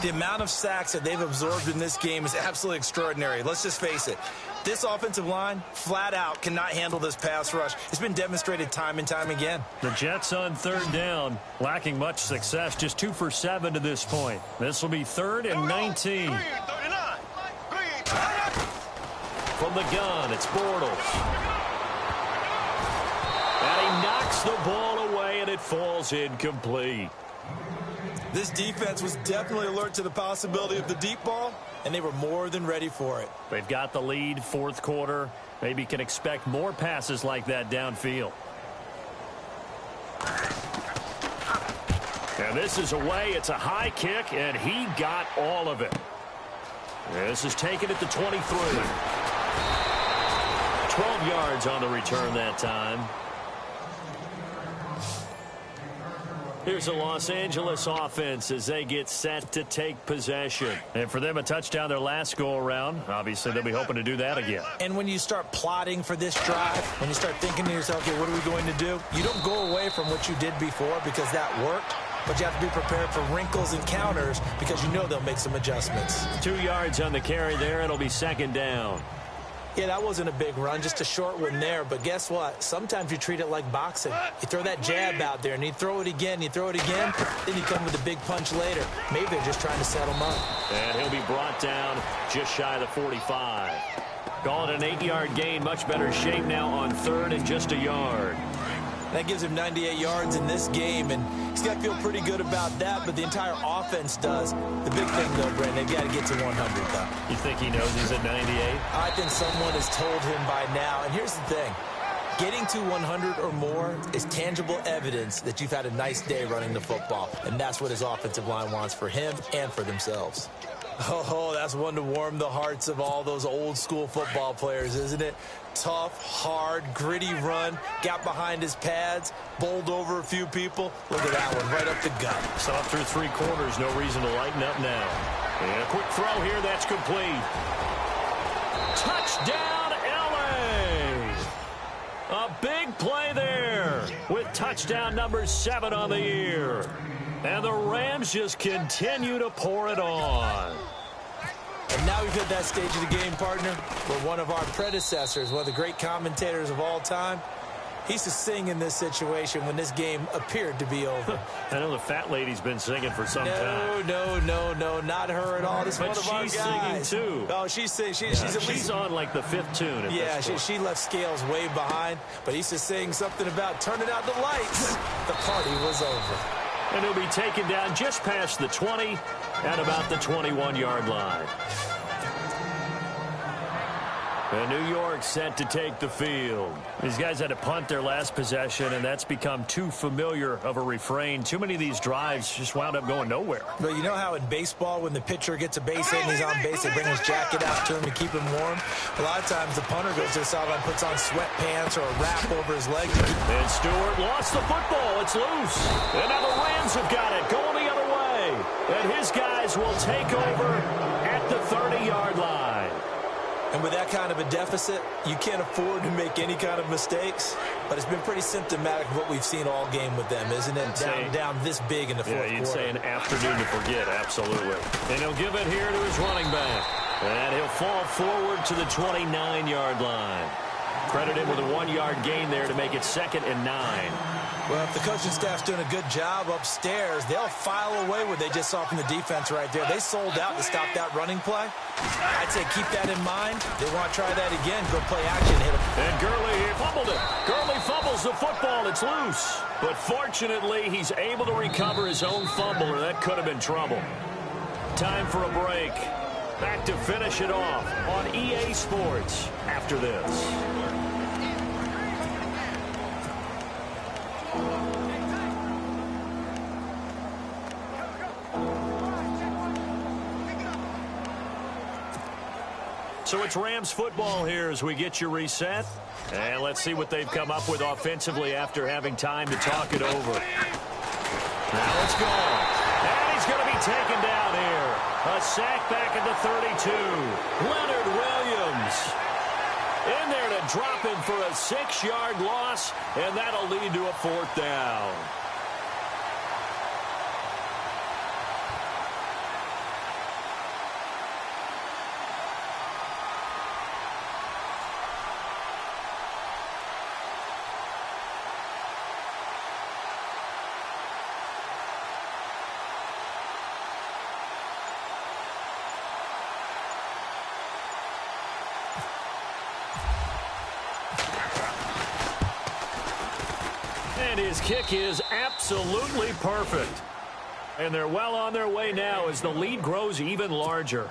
The amount of sacks that they've absorbed in this game is absolutely extraordinary. Let's just face it. This offensive line, flat out, cannot handle this pass rush. It's been demonstrated time and time again. The Jets on 3rd down, lacking much success, just 2 for 7 to this point. This will be 3rd and 19. From the gun, it's Bortles. And he knocks the ball away, and it falls incomplete. This defense was definitely alert to the possibility of the deep ball, and they were more than ready for it. They've got the lead, 4th quarter. Maybe can expect more passes like that downfield. And this is away. It's a high kick, and he got all of it. This is taken at the 23. 12 yards on the return that time. Here's the Los Angeles offense as they get set to take possession. And for them, a touchdown their last go-around. Obviously, they'll be hoping to do that again. And when you start plotting for this drive, when you start thinking to yourself, okay, what are we going to do? You don't go away from what you did before because that worked. But you have to be prepared for wrinkles and counters because you know they'll make some adjustments. 2 yards on the carry there. It'll be 2nd down. Yeah, that wasn't a big run, just a short one there. But guess what? Sometimes you treat it like boxing. You throw that jab out there, and you throw it again, you throw it again, then you come with a big punch later. Maybe they're just trying to set him up. And he'll be brought down just shy of the 45. Call it an 8-yard gain. Much better shape now on 3rd and just a yard. That gives him 98 yards in this game, and he's got to feel pretty good about that, but the entire offense does. The big thing, though, Brent, they've got to get to 100, though. You think he knows he's at 98? I think someone has told him by now, and here's the thing. Getting to 100 or more is tangible evidence that you've had a nice day running the football, and that's what his offensive line wants for him and for themselves. Oh, that's one to warm the hearts of all those old-school football players, isn't it? Tough, hard, gritty run, got behind his pads, bowled over a few people. Look at that one, right up the gut. Soft through 3 quarters, no reason to lighten up now. And a quick throw here, that's complete. Touchdown, LA! A big play there with touchdown number 7 on the year. And the Rams just continue to pour it on. And now we've hit that stage of the game, partner, where one of our predecessors, one of the great commentators of all time, he used to sing in this situation when this game appeared to be over. I know the fat lady's been singing for some time. No, not her at all. This is one of our guys. She's singing too. Oh, she's singing. She's on like the 5th tune. Yeah, she left Scales way behind, but he used to sing something about turning out the lights. The party was over. And he'll be taken down just past the 20 at about the 21-yard line. And New York set to take the field. These guys had to punt their last possession, and that's become too familiar of a refrain. Too many of these drives just wound up going nowhere. But you know how in baseball, when the pitcher gets a base hit and he's on base, they bring his jacket out to him to keep him warm? A lot of times the punter goes to the sideline, puts on sweatpants or a wrap over his leg. And Stewart lost the football. It's loose. And now the Rams have got it, going the other way. And his guys will take over at the 30-yard line. And with that kind of a deficit, you can't afford to make any kind of mistakes. But it's been pretty symptomatic of what we've seen all game with them, isn't it? Down this big in the fourth quarter. Yeah, you'd say an afternoon to forget, absolutely. And he'll give it here to his running back. And he'll fall forward to the 29-yard line. Credit him with a 1-yard gain there to make it 2nd and 9. Well, if the coaching staff's doing a good job upstairs, they'll file away what they just saw from the defense right there. They sold out to stop that running play. I'd say keep that in mind. They want to try that again. Go play action, hit him. And Gurley, he fumbled it. Gurley fumbles the football. It's loose. But fortunately, he's able to recover his own fumble, or that could have been trouble. Time for a break. Back to finish it off on EA Sports after this. So it's Rams football here as we get you reset. And let's see what they've come up with offensively after having time to talk it over. Now it's gone. And he's going to be taken down here. A sack back at the 32. Leonard Williams in there to drop him for a 6-yard loss. And that'll lead to a 4th down. And his kick is absolutely perfect. And they're well on their way now as the lead grows even larger.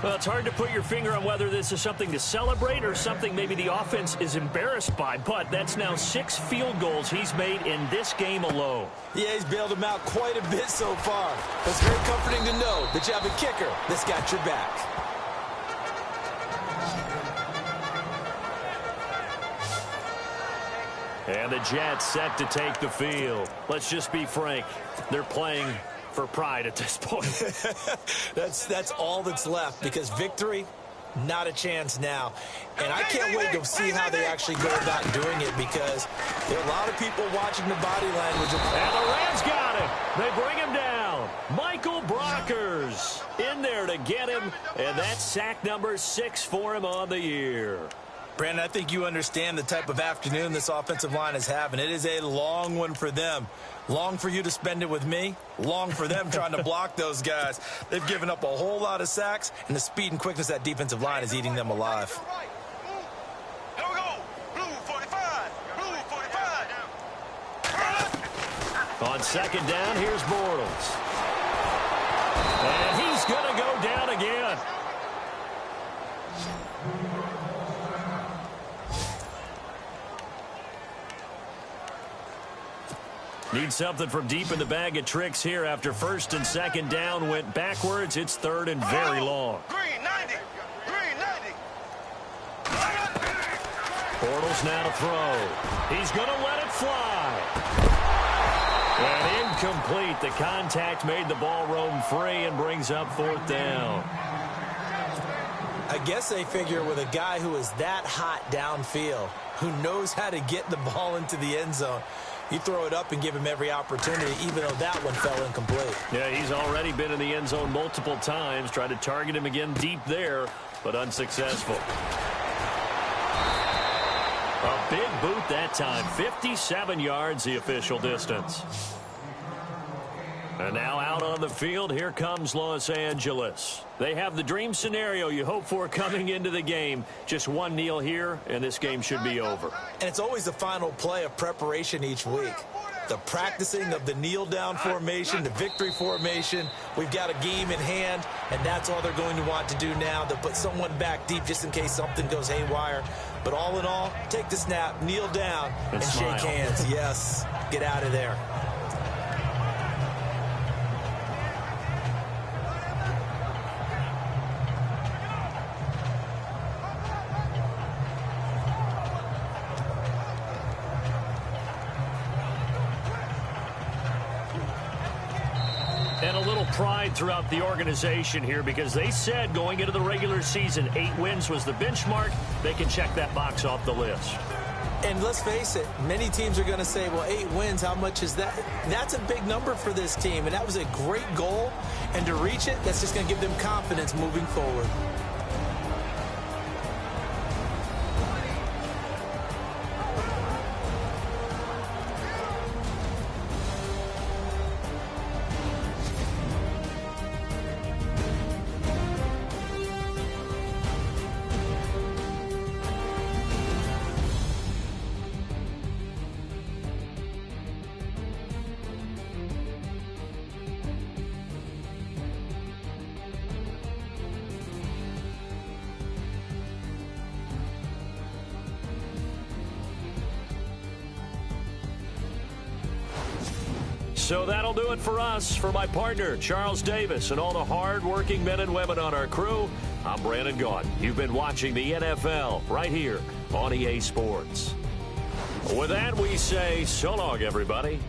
Well, it's hard to put your finger on whether this is something to celebrate or something maybe the offense is embarrassed by. But that's now 6 field goals he's made in this game alone. Yeah, he's bailed them out quite a bit so far. It's very comforting to know that you have a kicker that's got your back. And the Jets set to take the field. Let's just be frank. They're playing for pride at this point. That's all that's left, because victory, not a chance now. And I can't wait to see how they actually go about doing it, because there are a lot of people watching the body language. And the Rams got him. They bring him down. Michael Brockers in there to get him. And that's sack number 6 for him on the year. Brandon, I think you understand the type of afternoon this offensive line is having. It is a long one for them. Long for you to spend it with me. Long for them trying to block those guys. They've given up a whole lot of sacks, and the speed and quickness of that defensive line is eating them alive. Here we go. Blue 45. Blue 45. On 2nd down, here's Bortles. And he's going to go down again. Need something from deep in the bag of tricks here after 1st and 2nd down went backwards. It's 3rd and very long. Green 90. Green 90. Bortles now to throw. He's going to let it fly. And incomplete. The contact made the ball roam free and brings up 4th down. I guess they figure with a guy who is that hot downfield, who knows how to get the ball into the end zone, you throw it up and give him every opportunity, even though that one fell incomplete. Yeah, he's already been in the end zone multiple times. Tried to target him again deep there, but unsuccessful. A big boot that time. 57 yards, the official distance. And now out on the field, here comes Los Angeles. They have the dream scenario you hope for coming into the game. Just one kneel here, and this game should be over. And it's always the final play of preparation each week. The practicing of the kneel-down formation, the victory formation. We've got a game in hand, and that's all they're going to want to do now. They'll put someone back deep just in case something goes haywire. But all in all, take the snap, kneel down, and shake hands. Yes, get out of there. And a little pride throughout the organization here because they said going into the regular season, 8 wins was the benchmark. They can check that box off the list. And let's face it, many teams are going to say, well, 8 wins, how much is that? That's a big number for this team, and that was a great goal. And to reach it, that's just going to give them confidence moving forward. So that'll do it for us. For my partner, Charles Davis, and all the hard-working men and women on our crew, I'm Brandon Gaudin. You've been watching the NFL right here on EA Sports. With that, we say so long, everybody.